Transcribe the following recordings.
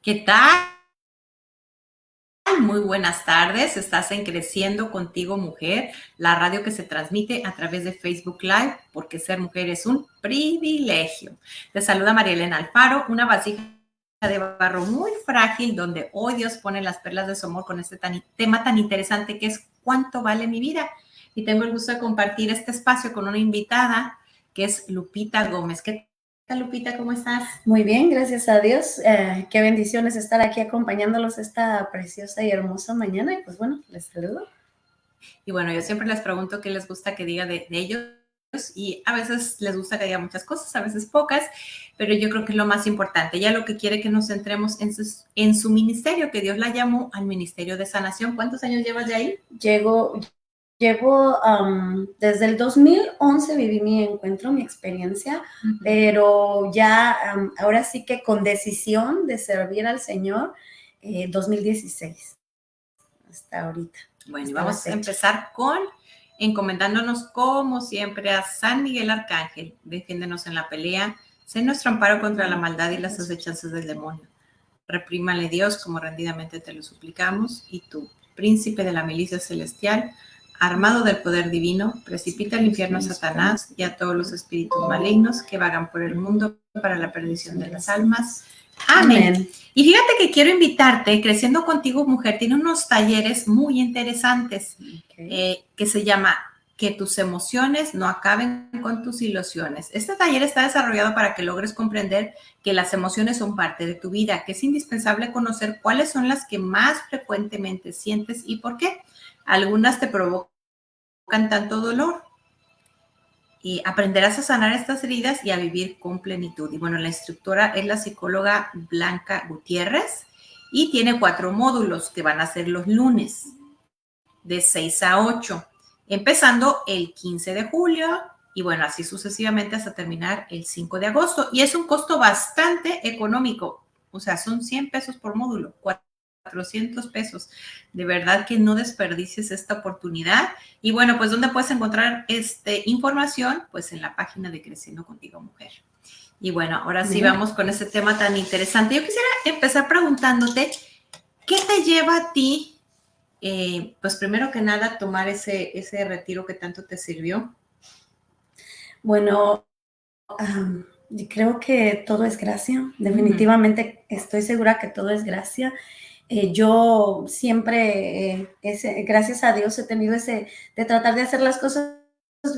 ¿Qué tal? Muy buenas tardes. Estás en Creciendo Contigo Mujer, la radio que se transmite a través de Facebook Live, porque ser mujer es un privilegio. Te saluda María Elena Alfaro, una vasija de barro muy frágil, donde hoy Dios pone las perlas de su amor con este tema tan interesante que es ¿cuánto vale mi vida? Y tengo el gusto de compartir este espacio con una invitada que es Lupita Gómez. ¿Qué tal, Lupita? ¿Cómo estás? Muy bien, gracias a Dios. Qué bendiciones estar aquí acompañándolos esta preciosa y hermosa mañana. Y pues bueno, les saludo. Y bueno, yo siempre les pregunto qué les gusta que diga de ellos y a veces les gusta que diga muchas cosas, a veces pocas, pero yo creo que es lo más importante. Ella lo que quiere que nos centremos en su ministerio, que Dios la llamó al ministerio de sanación. ¿Cuántos años llevas de ahí? Llevo desde el 2011 viví mi encuentro, mi experiencia, pero ya ahora sí que con decisión de servir al Señor, 2016 hasta ahorita. Bueno, y vamos a empezar encomendándonos como siempre a San Miguel Arcángel. Defiéndenos en la pelea, sé nuestro amparo contra la maldad y las acechanzas del demonio. Reprímale Dios, como rendidamente te lo suplicamos, y tú, príncipe de la milicia celestial, armado del poder divino, precipita al infierno a Satanás y a todos los espíritus malignos que vagan por el mundo para la perdición de las almas. Amén. Y fíjate que quiero invitarte, Creciendo Contigo Mujer tiene unos talleres muy interesantes que se llama Que tus emociones no acaben con tus ilusiones. Este taller está desarrollado para que logres comprender que las emociones son parte de tu vida, que es indispensable conocer cuáles son las que más frecuentemente sientes y por qué. Algunas te provocan tanto dolor. Y aprenderás a sanar estas heridas y a vivir con plenitud. Y bueno, la instructora es la psicóloga Blanca Gutiérrez y tiene 4 módulos que van a ser los lunes de 6 a 8, empezando el 15 de julio y bueno, así sucesivamente hasta terminar el 5 de agosto. Y es un costo bastante económico, o sea, son 100 pesos por módulo, 400 pesos. De verdad que no desperdicies esta oportunidad. Y bueno, pues ¿dónde puedes encontrar información? Pues en la página de Creciendo Contigo Mujer. Y bueno, ahora sí vamos con este tema tan interesante. Yo quisiera empezar preguntándote, ¿qué te lleva a ti? Pues primero que nada, tomar ese retiro que tanto te sirvió. Bueno, creo que todo es gracia. Definitivamente estoy segura que todo es gracia. Yo siempre, gracias a Dios, he tenido de tratar de hacer las cosas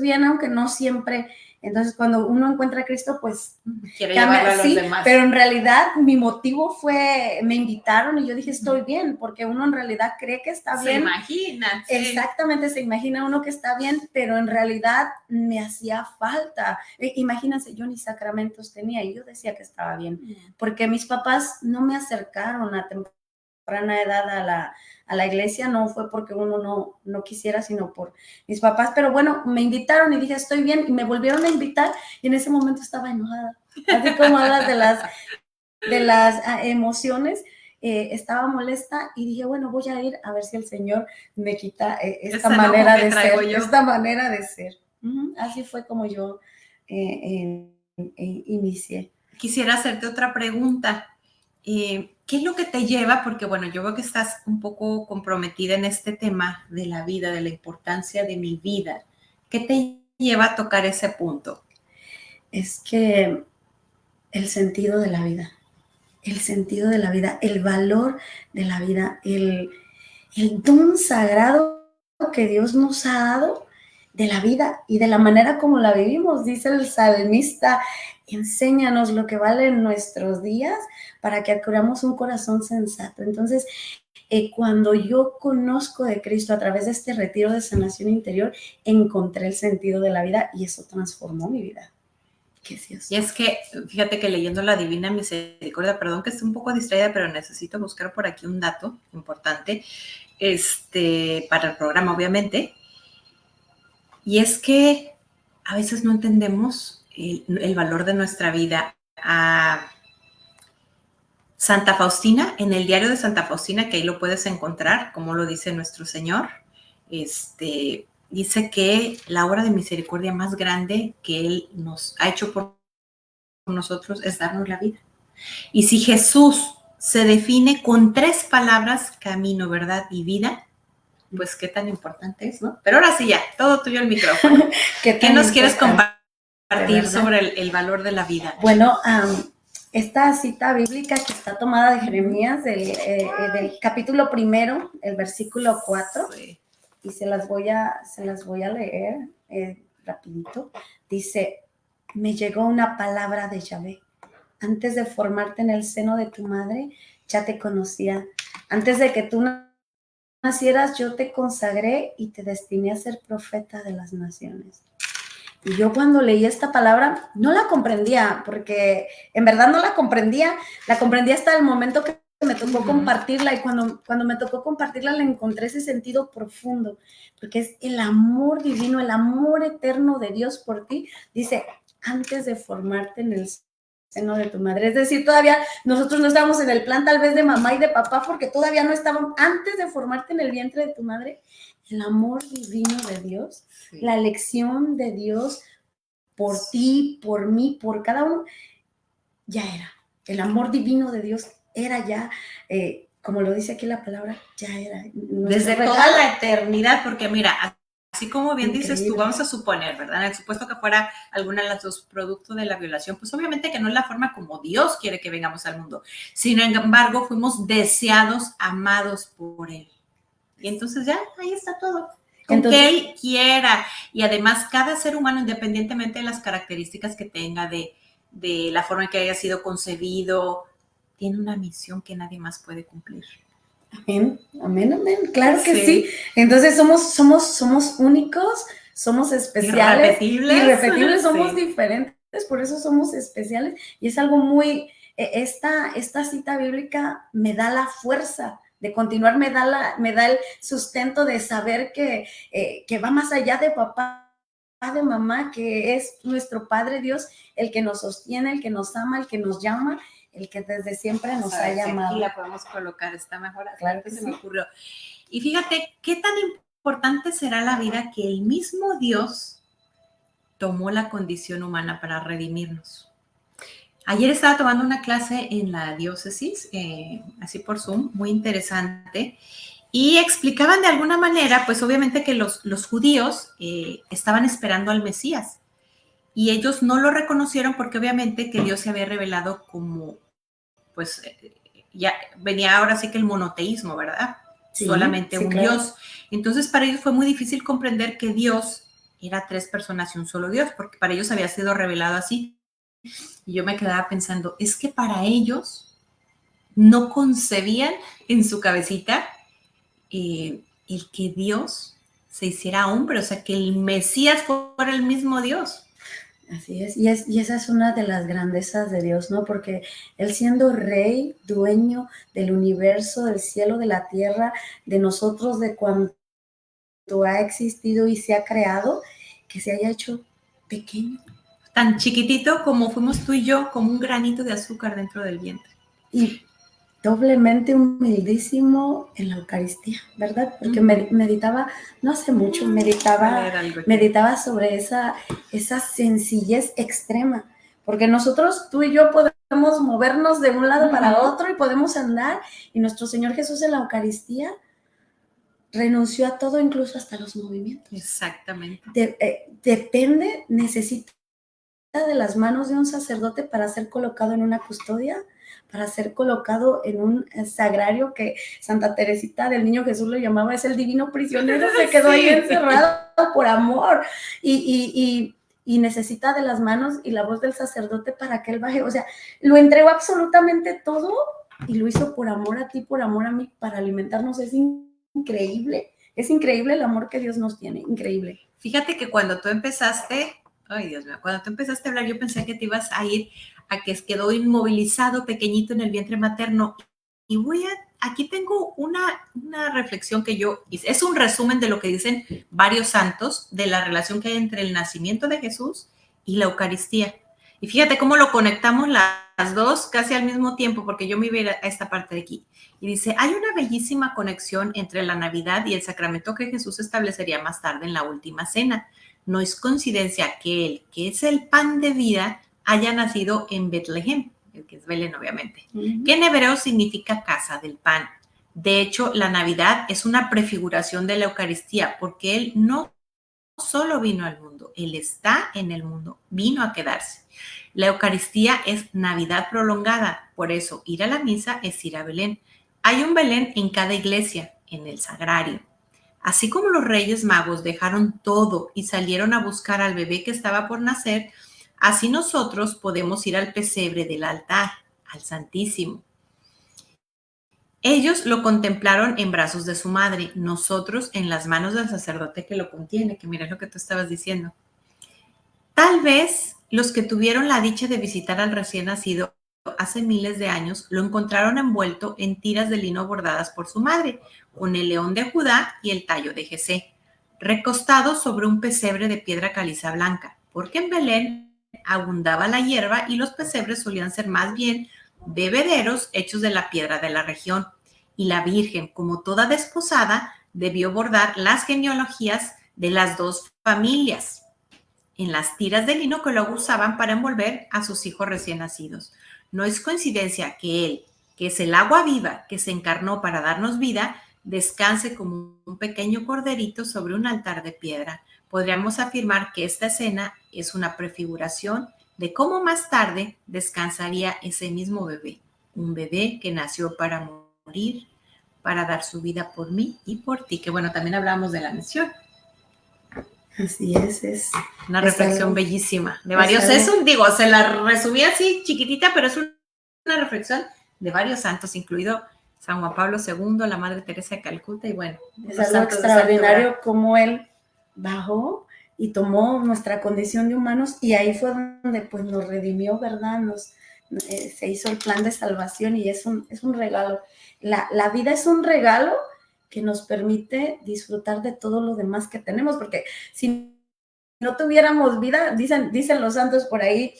bien, aunque no siempre. Entonces, cuando uno encuentra a Cristo, pues quiere llevarlo a los demás. Pero en realidad mi motivo fue, me invitaron y yo dije, estoy bien, porque uno en realidad cree que está bien. Se imagina. Sí. Exactamente, se imagina uno que está bien, pero en realidad me hacía falta. Imagínense, yo ni sacramentos tenía y yo decía que estaba bien, porque mis papás no me acercaron a temprana edad a la iglesia, no fue porque uno no quisiera, sino por mis papás, pero bueno, me invitaron y dije, estoy bien, y me volvieron a invitar, y en ese momento estaba enojada, así como hablas de las emociones, estaba molesta, y dije, bueno, voy a ir a ver si el Señor me quita esta manera de ser, así fue como yo inicié. Quisiera hacerte otra pregunta. ¿Qué es lo que te lleva? Porque bueno, yo veo que estás un poco comprometida en este tema de la vida, de la importancia de mi vida. ¿Qué te lleva a tocar ese punto? Es que el sentido de la vida, el valor de la vida, el don sagrado que Dios nos ha dado de la vida y de la manera como la vivimos. Dice el salmista, enséñanos lo que valen nuestros días para que adquiramos un corazón sensato. Entonces, cuando yo conozco de Cristo a través de este retiro de sanación interior, encontré el sentido de la vida y eso transformó mi vida. Y es que, fíjate que leyendo la Divina Misericordia, perdón que esté un poco distraída, pero necesito buscar por aquí un dato importante para el programa, obviamente. Y es que a veces no entendemos el valor de nuestra vida. Santa Faustina, en el diario de Santa Faustina, que ahí lo puedes encontrar, como lo dice nuestro Señor, dice que la obra de misericordia más grande que Él nos ha hecho por nosotros es darnos la vida. Y si Jesús se define con 3 palabras: camino, verdad y vida. Pues qué tan importante es, ¿no? Pero ahora sí ya, todo tuyo el micrófono. ¿Qué nos quieres compartir sobre el valor de la vida? Bueno, esta cita bíblica que está tomada de Jeremías, del capítulo 1, el versículo 4, sí. Y se las voy a leer rapidito. Dice: me llegó una palabra de Yahvé. Antes de formarte en el seno de tu madre, ya te conocía. Antes de que tú nacieras, yo te consagré y te destiné a ser profeta de las naciones. Y yo cuando leí esta palabra no la comprendía, porque en verdad no la comprendía hasta el momento que me tocó compartirla, y cuando me tocó compartirla le encontré ese sentido profundo, porque es el amor divino, el amor eterno de Dios por ti. Dice: antes de formarte en el seno de tu madre. Es decir, todavía nosotros no estábamos en el plan tal vez de mamá y de papá, porque todavía no estábamos, antes de formarte en el vientre de tu madre, el amor divino de Dios, sí. La elección de Dios por ti, por mí, por cada uno, ya era. El amor divino de Dios era ya, como lo dice aquí la palabra, ya era. Desde toda la eternidad, porque mira, así como bien dices tú, vamos a suponer, ¿verdad? En el supuesto que fuera alguna de las dos producto de la violación, pues obviamente que no es la forma como Dios quiere que vengamos al mundo. Sin embargo, fuimos deseados, amados por Él. Y entonces ya, ahí está todo. Entonces, que Él quiera. Y además, cada ser humano, independientemente de las características que tenga, de la forma en que haya sido concebido, tiene una misión que nadie más puede cumplir. Amén, amén, amén. Claro que sí. Entonces somos únicos, somos especiales, irrepetibles, somos diferentes, por eso somos especiales. Y es algo muy, esta cita bíblica me da la fuerza de continuar, me da el sustento de saber que va más allá de papá, de mamá, que es nuestro Padre Dios, el que nos sostiene, el que nos ama, el que nos llama, el que desde siempre nos ha llamado. Aquí la podemos colocar, está mejor. Claro que se me ocurrió. Y fíjate, qué tan importante será la vida que el mismo Dios tomó la condición humana para redimirnos. Ayer estaba tomando una clase en la diócesis, así por Zoom, muy interesante, y explicaban de alguna manera, pues obviamente que los judíos estaban esperando al Mesías, y ellos no lo reconocieron porque obviamente que Dios se había revelado como, pues ya venía ahora sí que el monoteísmo, ¿verdad? Sí, solamente sí, un claro. Dios. Entonces para ellos fue muy difícil comprender que Dios era 3 personas y un solo Dios, porque para ellos había sido revelado así. Y yo me quedaba pensando, es que para ellos no concebían en su cabecita el que Dios se hiciera hombre, o sea, que el Mesías fuera el mismo Dios. Así es, y esa es una de las grandezas de Dios, ¿no? Porque Él siendo rey, dueño del universo, del cielo, de la tierra, de nosotros, de cuanto ha existido y se ha creado, que se haya hecho pequeño. Tan chiquitito como fuimos tú y yo, como un granito de azúcar dentro del vientre. Y doblemente humildísimo en la Eucaristía, ¿verdad? Porque meditaba, no hace mucho, meditaba sobre esa sencillez extrema, porque nosotros, tú y yo, podemos movernos de un lado para otro y podemos andar, y nuestro Señor Jesús en la Eucaristía renunció a todo, incluso hasta los movimientos. Exactamente. Depende, necesita de las manos de un sacerdote para ser colocado en una custodia, para ser colocado en un sagrario que Santa Teresita del Niño Jesús lo llamaba, es el divino prisionero, se quedó ahí encerrado por amor, y necesita de las manos y la voz del sacerdote para que él baje, o sea, lo entregó absolutamente todo y lo hizo por amor a ti, por amor a mí, para alimentarnos. Es increíble el amor que Dios nos tiene, increíble. Fíjate que cuando tú empezaste, ay Dios mío, cuando tú empezaste a hablar, yo pensé que te ibas a ir a que quedó inmovilizado pequeñito en el vientre materno. Y aquí tengo una reflexión que yo hice. Es un resumen de lo que dicen varios santos de la relación que hay entre el nacimiento de Jesús y la Eucaristía. Y fíjate cómo lo conectamos las dos casi al mismo tiempo, porque yo me iba a esta parte de aquí. Y dice, hay una bellísima conexión entre la Navidad y el sacramento que Jesús establecería más tarde en la última cena. No es coincidencia que Él, que es el pan de vida, haya nacido en Betlehem, que es Belén, obviamente, Ujú. que en hebreo significa casa del pan. De hecho, la Navidad es una prefiguración de la Eucaristía, porque Él no solo vino al mundo, Él está en el mundo, vino a quedarse. La Eucaristía es Navidad prolongada, por eso ir a la misa es ir a Belén. Hay un Belén en cada iglesia, en el sagrario. Así como los Reyes Magos dejaron todo y salieron a buscar al bebé que estaba por nacer, así nosotros podemos ir al pesebre del altar, al Santísimo. Ellos lo contemplaron en brazos de su madre, nosotros en las manos del sacerdote que lo contiene, que mira lo que tú estabas diciendo. Tal vez los que tuvieron la dicha de visitar al recién nacido hace miles de años lo encontraron envuelto en tiras de lino bordadas por su madre, con el león de Judá y el tallo de Jesé, recostado sobre un pesebre de piedra caliza blanca, porque en Belén abundaba la hierba y los pesebres solían ser más bien bebederos hechos de la piedra de la región. Y la Virgen, como toda desposada, debió bordar las genealogías de las dos familias en las tiras de lino que luego usaban para envolver a sus hijos recién nacidos. No es coincidencia que Él, que es el agua viva que se encarnó para darnos vida, descanse como un pequeño corderito sobre un altar de piedra. Podríamos afirmar que esta escena es una prefiguración de cómo más tarde descansaría ese mismo bebé, un bebé que nació para morir, para dar su vida por mí y por ti, que bueno, también hablábamos de la misión. Así es Una reflexión algo, bellísima de es varios. algo, Se la resumí así chiquitita, pero es una reflexión de varios santos, incluido San Juan Pablo II, la Madre Teresa de Calcuta y bueno, es algo extraordinario como Él bajó y tomó nuestra condición de humanos y ahí fue donde pues nos redimió, ¿verdad? Se hizo el plan de salvación y es un regalo. La vida es un regalo que nos permite disfrutar de todo lo demás que tenemos, porque si no tuviéramos vida, dicen los santos por ahí,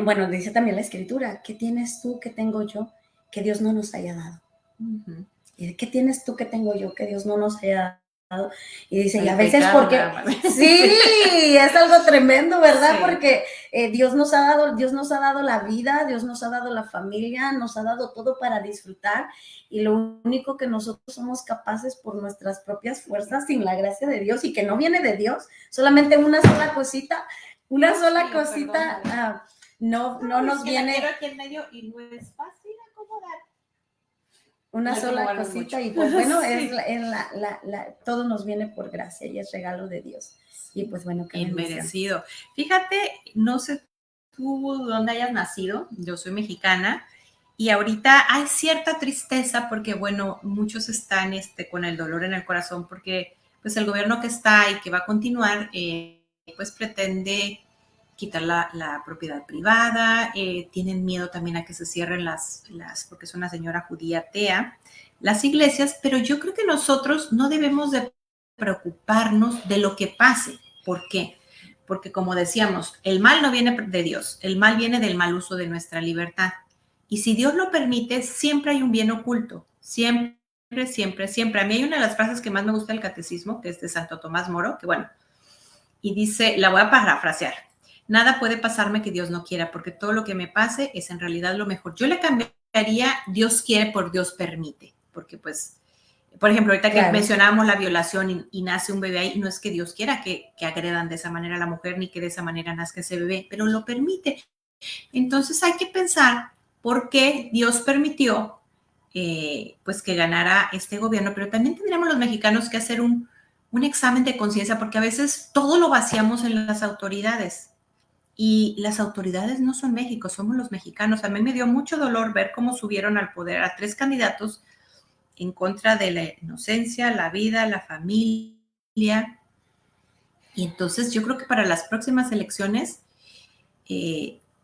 bueno, dice también la Escritura, ¿qué tienes tú, qué tengo yo, que Dios no nos haya dado? Uh-huh. ¿Y qué tienes tú, qué tengo yo, que Dios no nos haya dado? Y dice, el y a veces pecado, porque, sí, es algo tremendo, ¿verdad? Sí. Porque Dios nos ha dado la vida, Dios nos ha dado la familia, nos ha dado todo para disfrutar y lo único que nosotros somos capaces por nuestras propias fuerzas, sin la gracia de Dios y que no viene de Dios, solamente una sola cosita, no nos viene. La quiero aquí en medio y no es fácil acomodar. Una sola cosita mucho. Y pues bueno, sí. Todo nos viene por gracia y es regalo de Dios. Y pues bueno, que inmerecido. Fíjate, no sé tú dónde hayas nacido, yo soy mexicana y ahorita hay cierta tristeza porque bueno, muchos están con el dolor en el corazón porque pues el gobierno que está y que va a continuar pues pretende quitar la propiedad privada, tienen miedo también a que se cierren porque es una señora judía atea, las iglesias, pero yo creo que nosotros no debemos de preocuparnos de lo que pase. ¿Por qué? Porque como decíamos, el mal no viene de Dios, el mal viene del mal uso de nuestra libertad. Y si Dios lo permite, siempre hay un bien oculto, siempre, siempre, siempre. A mí hay una de las frases que más me gusta del catecismo, que es de Santo Tomás Moro, que bueno, y dice, la voy a parafrasear. Nada puede pasarme que Dios no quiera, porque todo lo que me pase es en realidad lo mejor. Yo le cambiaría Dios quiere por Dios permite, porque pues, por ejemplo, ahorita que mencionábamos la violación y nace un bebé ahí, no es que Dios quiera que agredan de esa manera a la mujer, ni que de esa manera nazca ese bebé, pero lo permite. Entonces hay que pensar por qué Dios permitió pues que ganara este gobierno, pero también tendríamos los mexicanos que hacer un examen de conciencia, porque a veces todo lo vaciamos en las autoridades. Y las autoridades no son México, somos los mexicanos. A mí me dio mucho dolor ver cómo subieron al poder a 3 candidatos en contra de la inocencia, la vida, la familia. Y entonces yo creo que para las próximas elecciones,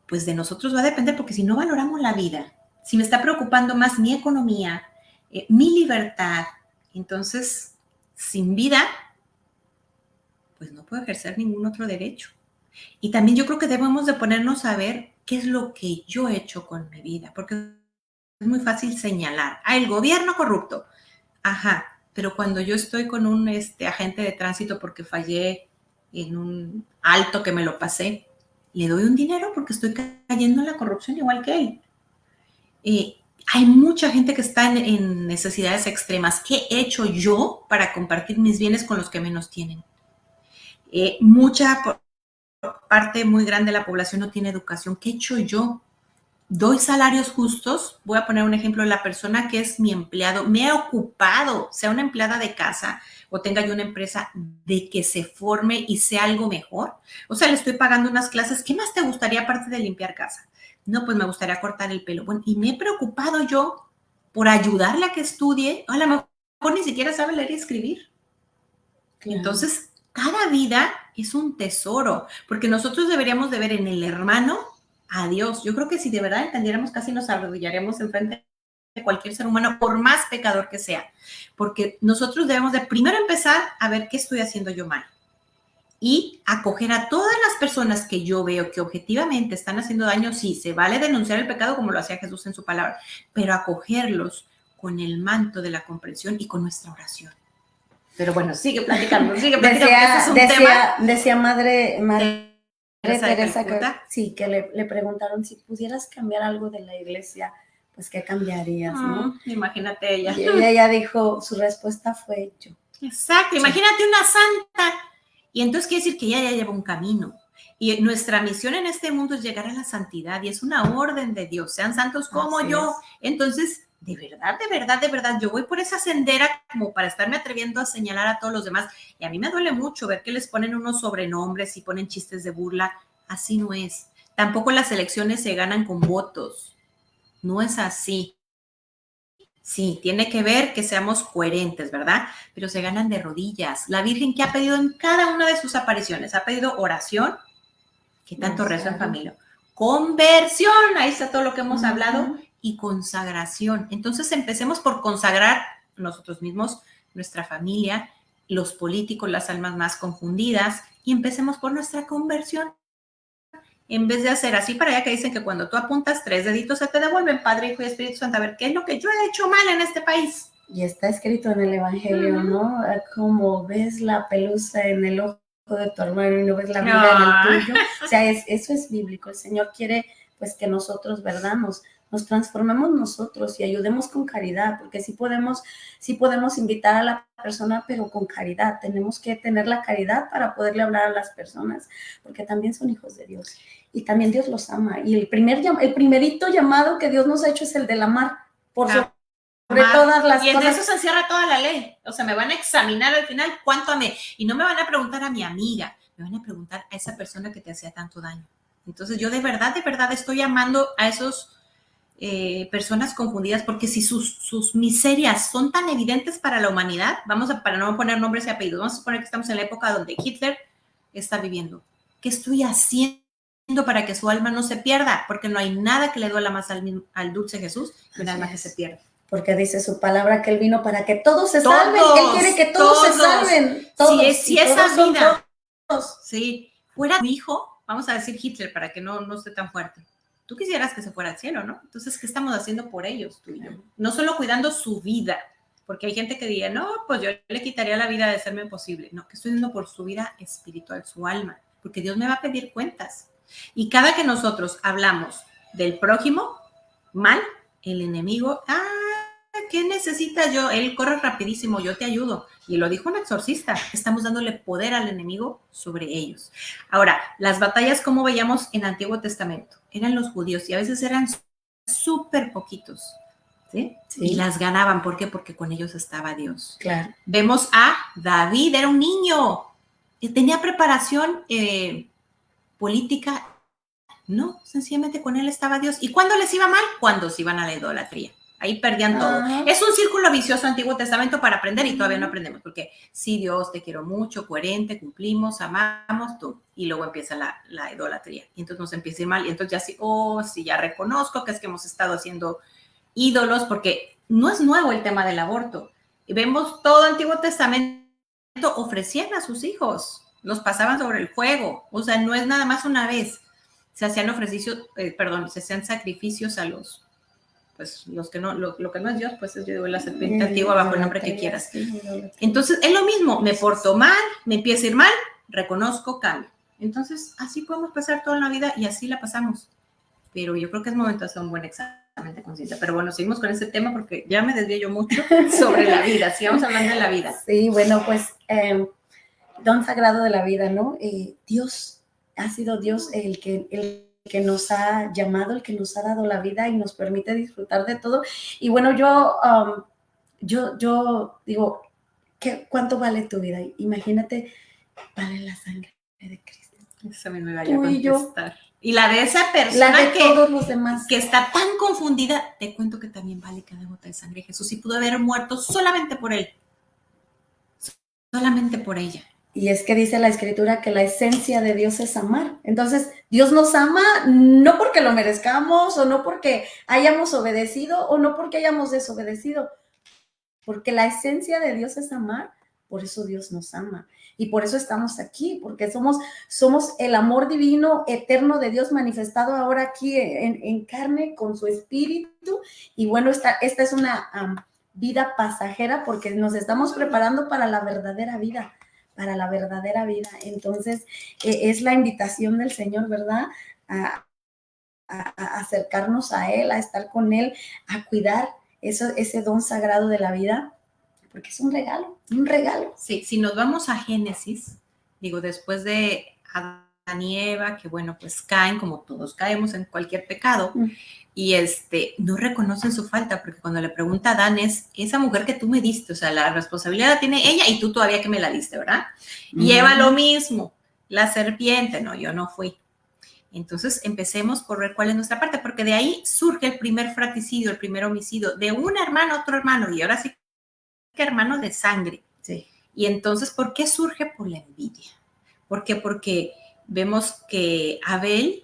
pues de nosotros va a depender, porque si no valoramos la vida, si me está preocupando más mi economía, mi libertad, entonces sin vida, pues no puedo ejercer ningún otro derecho. Y también yo creo que debemos de ponernos a ver qué es lo que yo he hecho con mi vida, porque es muy fácil señalar, el gobierno corrupto, ajá, pero cuando yo estoy con un agente de tránsito porque fallé en un alto que me lo pasé le doy un dinero porque estoy cayendo en la corrupción igual que él. Hay mucha gente que está en necesidades extremas. ¿Qué he hecho yo para compartir mis bienes con los que menos tienen? Mucha parte muy grande de la población no tiene educación. ¿Qué he hecho yo? Doy salarios justos. Voy a poner un ejemplo. La persona que es mi empleado, me he ocupado, sea una empleada de casa o tenga yo una empresa, de que se forme y sea algo mejor. O sea, le estoy pagando unas clases. ¿Qué más te gustaría aparte de limpiar casa? No, pues me gustaría cortar el pelo. Bueno, y me he preocupado yo por ayudarle a que estudie. A lo mejor ni siquiera sabe leer y escribir. Claro. Entonces, cada vida es un tesoro, porque nosotros deberíamos de ver en el hermano a Dios. Yo creo que si de verdad entendiéramos, casi nos arrodillaríamos enfrente de cualquier ser humano, por más pecador que sea, porque nosotros debemos de primero empezar a ver qué estoy haciendo yo mal y acoger a todas las personas que yo veo que objetivamente están haciendo daño. Sí, se vale denunciar el pecado como lo hacía Jesús en su palabra, pero acogerlos con el manto de la comprensión y con nuestra oración. Pero bueno, sigue platicando. Decía Madre Teresa que, sí, que le preguntaron si pudieras cambiar algo de la iglesia, pues ¿qué cambiarías, no? Imagínate ella. Y ella dijo, su respuesta fue yo. Exacto, sí. Imagínate una santa. Y entonces quiere decir que ella ya lleva un camino. Y nuestra misión en este mundo es llegar a la santidad y es una orden de Dios. Sean santos como así yo. Es. Entonces, de verdad, yo voy por esa sendera como para estarme atreviendo a señalar a todos los demás. Y a mí me duele mucho ver que les ponen unos sobrenombres y ponen chistes de burla. Así no es. Tampoco las elecciones se ganan con votos. No es así. Sí, tiene que ver que seamos coherentes, ¿verdad? Pero se ganan de rodillas. La Virgen, ¿qué ha pedido en cada una de sus apariciones? Ha pedido oración, que tanto rezo en familia. Conversión, ahí está todo lo que hemos hablado, y consagración. Entonces empecemos por consagrar nosotros mismos, nuestra familia, los políticos, las almas más confundidas, y empecemos por nuestra conversión. En vez de hacer así para allá, que dicen que cuando tú apuntas 3 deditos se te devuelven, Padre, Hijo y Espíritu Santo. A ver, ¿qué es lo que yo he hecho mal en este país? Y está escrito en el Evangelio, ¿no? Como ves la pelusa en el ojo de tu hermano y no ves la vida en el tuyo. O sea, eso es bíblico. El Señor quiere, pues, que nosotros, ¿verdad? Nos transformemos nosotros y ayudemos con caridad, porque sí podemos invitar a la persona, pero con caridad. Tenemos que tener la caridad para poderle hablar a las personas, porque también son hijos de Dios y también Dios los ama. Y el primerito llamado que Dios nos ha hecho es el del amar por sobre todas las cosas. Y en eso se encierra toda la ley. O sea, me van a examinar al final cuánto amé. Y no me van a preguntar a mi amiga, me van a preguntar a esa persona que te hacía tanto daño. Entonces yo de verdad estoy amando a esos personas confundidas, porque si sus miserias son tan evidentes para la humanidad, para no poner nombres y apellidos, vamos a suponer que estamos en la época donde Hitler está viviendo. ¿Qué estoy haciendo para que su alma no se pierda? Porque no hay nada que le duela más al dulce Jesús que un alma que se pierda. Porque dice su palabra que Él vino para que todos se salven. Él quiere que todos se salven. Todos. Si esa vida, sí, fuera tu hijo, vamos a decir Hitler para que no esté tan fuerte. Tú quisieras que se fuera al cielo, ¿no? Entonces, ¿qué estamos haciendo por ellos, tú y yo? No solo cuidando su vida, porque hay gente que diría, no, pues yo le quitaría la vida de serme posible. No, que estoy haciendo por su vida espiritual, su alma, porque Dios me va a pedir cuentas. Y cada que nosotros hablamos del prójimo mal, el enemigo, ¿qué necesitas yo? Él corre rapidísimo, yo te ayudo. Y lo dijo un exorcista, estamos dándole poder al enemigo sobre ellos. Ahora, las batallas, como veíamos en Antiguo Testamento, eran los judíos y a veces eran súper poquitos, ¿sí? Sí. Y las ganaban, ¿por qué? Porque con ellos estaba Dios. Claro. Vemos a David, era un niño, tenía preparación política, no, sencillamente con él estaba Dios. ¿Y cuándo les iba mal? Cuando se iban a la idolatría. Ahí perdían todo. Es un círculo vicioso Antiguo Testamento para aprender y todavía no aprendemos, porque sí, Dios, te quiero mucho, coherente, cumplimos, amamos, tú. Y luego empieza la idolatría. Y entonces nos empieza a ir mal. Y entonces ya sí, ya reconozco que es que hemos estado haciendo ídolos, porque no es nuevo el tema del aborto. Y vemos todo Antiguo Testamento, ofrecían a sus hijos, los pasaban sobre el fuego. O sea, no es nada más una vez. Se hacían se hacían sacrificios a pues los que no, lo que no es Dios, pues es, yo digo, la serpiente antigua bajo el nombre que quieras. Entonces, es lo mismo, me porto mal, me empieza a ir mal, reconozco, cambio. Entonces, así podemos pasar toda la vida y así la pasamos. Pero yo creo que es momento de hacer un buen examen de conciencia. Pero bueno, seguimos con ese tema porque ya me desvié yo mucho sobre la vida. Sigamos hablando de la vida. Sí, bueno, pues don sagrado de la vida, ¿no? Dios, ha sido Dios el que nos ha llamado, el que nos ha dado la vida y nos permite disfrutar de todo. Y bueno, yo digo, ¿cuánto vale tu vida? Imagínate, vale la sangre de Cristo. Eso me vaya a contestar. Y la de esa persona la de todos los demás, que está tan confundida, te cuento que también vale cada gota de sangre. Jesús sí pudo haber muerto solamente por él, solamente por ella. Y es que dice la Escritura que la esencia de Dios es amar. Entonces, Dios nos ama no porque lo merezcamos o no porque hayamos obedecido o no porque hayamos desobedecido, porque la esencia de Dios es amar. Por eso Dios nos ama. Y por eso estamos aquí, porque somos el amor divino, eterno de Dios manifestado ahora aquí en carne con su espíritu. Y bueno, esta es una vida pasajera porque nos estamos preparando para la verdadera vida. Para la verdadera vida. Entonces, es la invitación del Señor, ¿verdad? A acercarnos a Él, a estar con Él, a cuidar ese don sagrado de la vida, porque es un regalo, un regalo. Sí, si nos vamos a Génesis, digo, después de Adán y Eva, que bueno, pues caen como todos caemos en cualquier pecado, y no reconocen su falta, porque cuando le pregunta a Adán es, esa mujer que tú me diste, o sea, la responsabilidad la tiene ella y tú todavía que me la diste, ¿verdad? Y Eva lo mismo, la serpiente, no, yo no fui. Entonces empecemos por ver cuál es nuestra parte, porque de ahí surge el primer fratricidio, el primer homicidio, de un hermano a otro hermano, y ahora sí que hermano de sangre. Sí. Y entonces, ¿por qué surge? Por la envidia. ¿Por qué? Porque vemos que Abel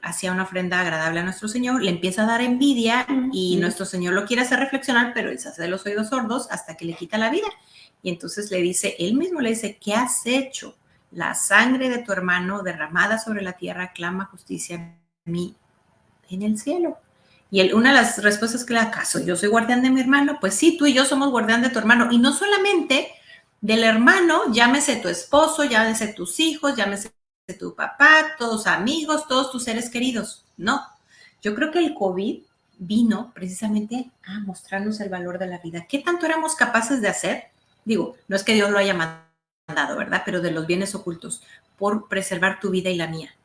hacía una ofrenda agradable a nuestro Señor, le empieza a dar envidia y nuestro Señor lo quiere hacer reflexionar, pero él se hace de los oídos sordos hasta que le quita la vida. Y entonces le dice, él mismo le dice, ¿qué has hecho? La sangre de tu hermano derramada sobre la tierra clama justicia a mí en el cielo. Y una de las respuestas que le da, ¿acaso yo soy guardián de mi hermano? Pues sí, tú y yo somos guardián de tu hermano. Y no solamente del hermano, llámese tu esposo, llámese tus hijos, llámese tu papá, todos amigos, todos tus seres queridos. No, yo creo que el COVID vino precisamente a mostrarnos el valor de la vida. ¿Qué tanto éramos capaces de hacer? Digo, no es que Dios lo haya mandado, ¿verdad? Pero de los bienes ocultos, por preservar tu vida y la mía.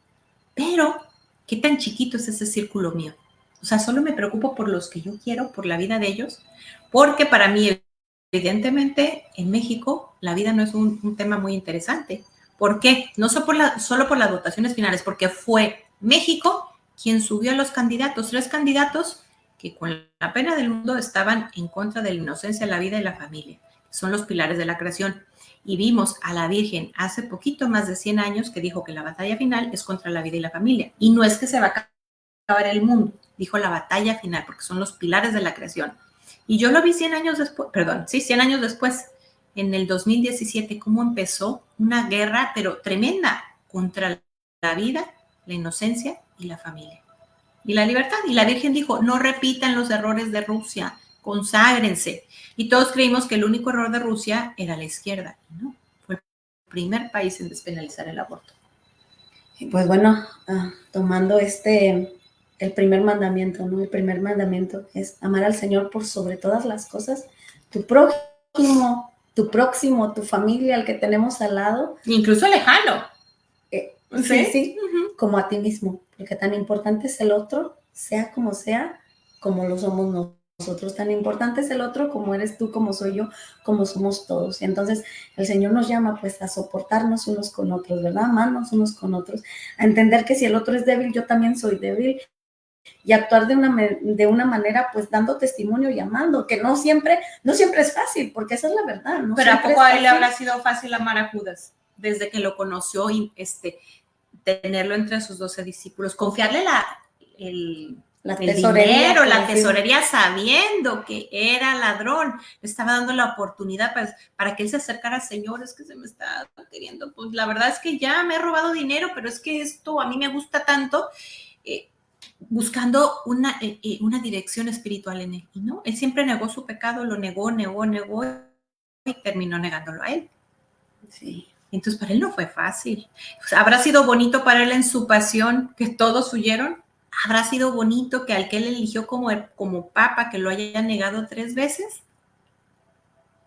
Pero, ¿qué tan chiquito es ese círculo mío? O sea, solo me preocupo por los que yo quiero, por la vida de ellos, porque para mí, evidentemente, en México, la vida no es un tema muy interesante. ¿Por qué? No solo por las votaciones finales, porque fue México quien subió a los candidatos, 3 candidatos que con la pena del mundo estaban en contra de la inocencia, la vida y la familia. Son los pilares de la creación. Y vimos a la Virgen hace poquito más de 100 años que dijo que la batalla final es contra la vida y la familia. Y no es que se va a acabar el mundo, dijo la batalla final, porque son los pilares de la creación. Y yo lo vi 100 años después, 100 años después, en el 2017, cómo empezó una guerra, pero tremenda, contra la vida, la inocencia y la familia. Y la libertad. Y la Virgen dijo, no repitan los errores de Rusia, conságrense. Y todos creímos que el único error de Rusia era la izquierda. Y no, fue el primer país en despenalizar el aborto. Pues bueno, tomando el primer mandamiento, ¿no? El primer mandamiento es amar al Señor por sobre todas las cosas, tu prójimo, tu familia, el que tenemos al lado. Incluso lejano. Sí, como a ti mismo, porque tan importante es el otro, sea, como lo somos nosotros, tan importante es el otro como eres tú, como soy yo, como somos todos. Y entonces el Señor nos llama pues a soportarnos unos con otros, ¿verdad? Amarnos unos con otros, a entender que si el otro es débil, yo también soy débil, y actuar de una manera pues dando testimonio y amando, que no siempre es fácil, porque esa es la verdad. No. Pero ¿a poco a él le habrá sido fácil amar a Judas desde que lo conoció y tenerlo entre sus 12 discípulos, confiarle el dinero, la tesorería, sabiendo que era ladrón, le estaba dando la oportunidad para que él se acercara? Señores, que se me está queriendo, pues la verdad es que ya me he robado dinero, pero es que esto a mí me gusta tanto, buscando una dirección espiritual en él. Y no, él siempre negó su pecado, lo negó y terminó negándolo a él. Sí. Entonces para él no fue fácil. Pues, ¿habrá sido bonito para él en su pasión que todos huyeron? ¿Habrá sido bonito que al que él eligió como papa, que lo haya negado 3 veces?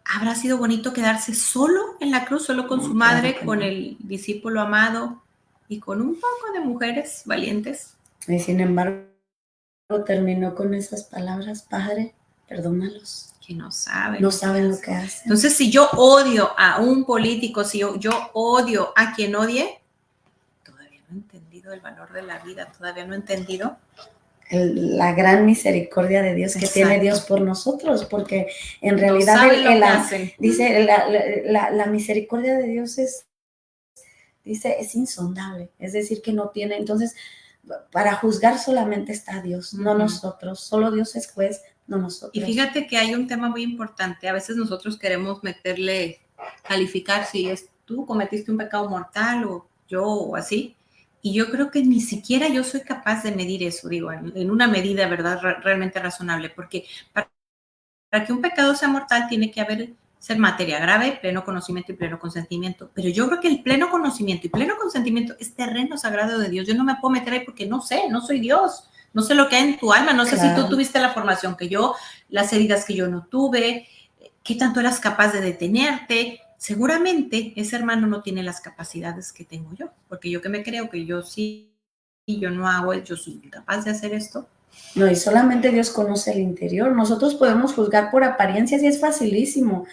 ¿Habrá sido bonito quedarse solo en la cruz, solo con su madre, Claro, con el discípulo amado y con un poco de mujeres valientes? Y sin embargo, terminó con esas palabras: Padre, perdónalos. Que no saben. No saben lo que hacen. Entonces, si yo odio a un político, si yo odio a quien odie, todavía no he entendido el valor de la vida, todavía no he entendido la gran misericordia de Dios que Exacto. tiene Dios por nosotros, porque en realidad dice la misericordia de Dios es insondable, es decir, que no tiene, entonces para juzgar solamente está Dios, no nosotros, solo Dios es juez, no nosotros. Y fíjate que hay un tema muy importante, a veces nosotros queremos calificar si es tú cometiste un pecado mortal o yo o así, y yo creo que ni siquiera yo soy capaz de medir eso, digo, en una medida, ¿verdad?, realmente razonable, porque para que un pecado sea mortal tiene que ser materia grave, pleno conocimiento y pleno consentimiento. Pero yo creo que el pleno conocimiento y pleno consentimiento es terreno sagrado de Dios. Yo no me puedo meter ahí porque no sé, no soy Dios. No sé lo que hay en tu alma. No sé si tú tuviste la formación que yo, las heridas que yo no tuve, qué tanto eras capaz de detenerte. Seguramente ese hermano no tiene las capacidades que tengo yo, porque yo que me creo que yo sí, y yo no hago, yo soy capaz de hacer esto. No, y solamente Dios conoce el interior. Nosotros podemos juzgar por apariencias y es facilísimo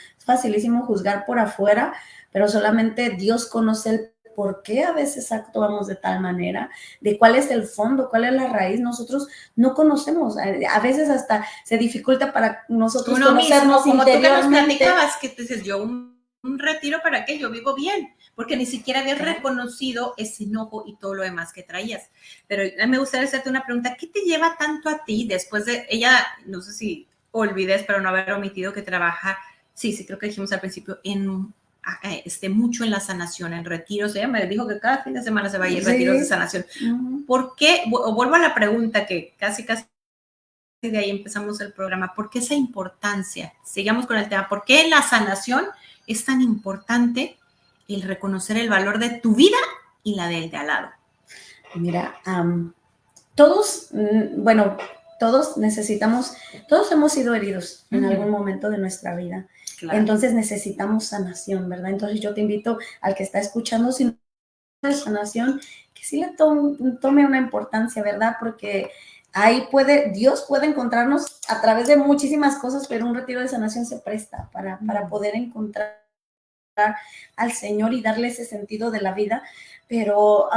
juzgar por afuera, pero solamente Dios conoce el por qué a veces actuamos de tal manera, de cuál es el fondo, cuál es la raíz. Nosotros no conocemos, a veces hasta se dificulta para nosotros conocernos mismo, como interiormente. Tú que nos platicabas, que te dices, yo un retiro para qué, yo vivo bien, porque ni siquiera habías reconocido ese enojo y todo lo demás que traías. Pero me gustaría hacerte una pregunta, ¿qué te lleva tanto a ti después de, ella, no sé si olvides, pero no haber omitido que trabaja, sí, creo que dijimos al principio, mucho en la sanación, en retiros, ella me dijo que cada fin de semana se va a ir retiros de sanación. ¿Por qué? Vuelvo a la pregunta que casi de ahí empezamos el programa, ¿por qué esa importancia? Sigamos con el tema, ¿por qué en la sanación es tan importante el reconocer el valor de tu vida y la del de al lado? Mira, todos necesitamos, todos hemos sido heridos en algún momento de nuestra vida. Claro. Entonces necesitamos sanación, ¿verdad? Entonces yo te invito al que está escuchando sin sanación, que sí le tome una importancia, ¿verdad? Porque ahí Dios puede encontrarnos a través de muchísimas cosas, pero un retiro de sanación se presta para poder encontrar al Señor y darle ese sentido de la vida. Pero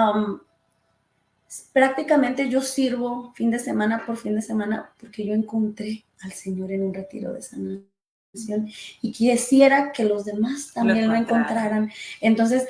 prácticamente yo sirvo fin de semana por fin de semana porque yo encontré al Señor en un retiro de sanación y quisiera que los demás también lo encontraran. Entonces,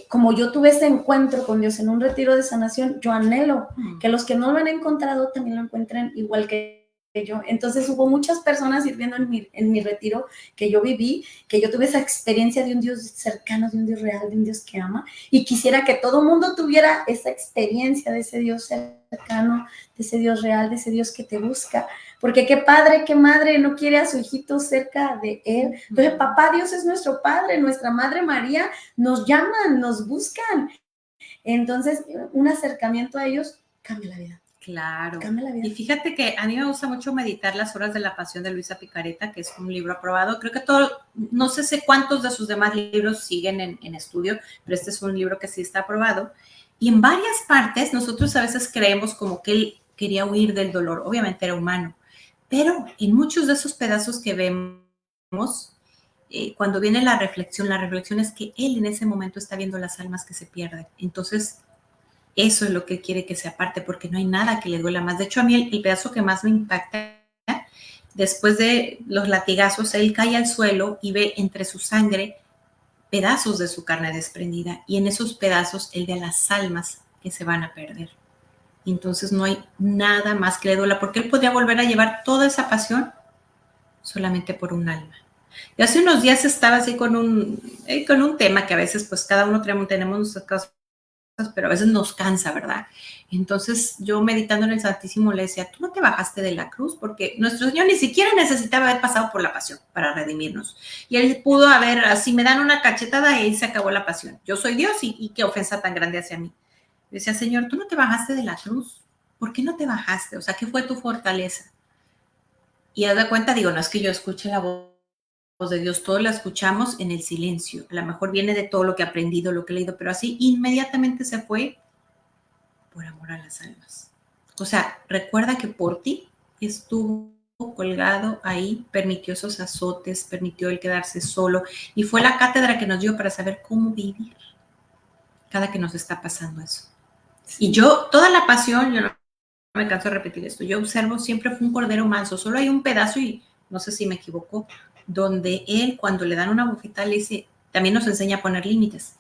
como yo tuve ese encuentro con Dios en un retiro de sanación, yo anhelo que los que no lo han encontrado también lo encuentren igual que yo. Entonces hubo muchas personas sirviendo en mi retiro que yo viví, que yo tuve esa experiencia de un Dios cercano, de un Dios real, de un Dios que ama, y quisiera que todo el mundo tuviera esa experiencia de ese Dios cercano, de ese Dios real, de ese Dios que te busca, porque qué padre, qué madre no quiere a su hijito cerca de él. Entonces, papá Dios es nuestro Padre, nuestra Madre María, nos llaman, nos buscan. Entonces, un acercamiento a ellos cambia la vida. Claro. Y fíjate que a mí me gusta mucho meditar Las horas de la pasión de Luisa Picareta, que es un libro aprobado. Creo que no sé cuántos de sus demás libros siguen en estudio, pero este es un libro que sí está aprobado. Y en varias partes nosotros a veces creemos como que él quería huir del dolor. Obviamente era humano. Pero en muchos de esos pedazos que vemos, cuando viene la reflexión es que él en ese momento está viendo las almas que se pierden. Entonces, eso es lo que él quiere que se aparte, porque no hay nada que le duela más. De hecho, a mí el pedazo que más me impacta, después de los latigazos, él cae al suelo y ve entre su sangre pedazos de su carne desprendida, y en esos pedazos él ve a las almas que se van a perder. Entonces no hay nada más que le duela, porque él podría volver a llevar toda esa pasión solamente por un alma. Y hace unos días estaba así con un tema que a veces pues cada uno tenemos nuestras cosas pero a veces nos cansa, ¿verdad? Entonces yo meditando en el Santísimo le decía, tú no te bajaste de la cruz porque nuestro Señor ni siquiera necesitaba haber pasado por la pasión para redimirnos. Y Él pudo haber, así me dan una cachetada y ahí se acabó la pasión. Yo soy Dios y qué ofensa tan grande hacia mí. Yo decía, Señor, tú no te bajaste de la cruz. ¿Por qué no te bajaste? O sea, ¿qué fue tu fortaleza? Y haz de cuenta, digo, no es que yo escuche la voz de Dios, todos la escuchamos en el silencio. A lo mejor viene de todo lo que he aprendido, lo que he leído, pero así inmediatamente se fue por amor a las almas. O sea, recuerda que por ti estuvo colgado ahí, permitió esos azotes, permitió el quedarse solo y fue la cátedra que nos dio para saber cómo vivir cada que nos está pasando eso. Sí. Y yo, toda la pasión, yo no me canso de repetir esto, yo observo siempre fue un cordero manso, solo hay un pedazo y no sé si me equivoco, donde él cuando le dan una bofetada le dice, también nos enseña a poner límites,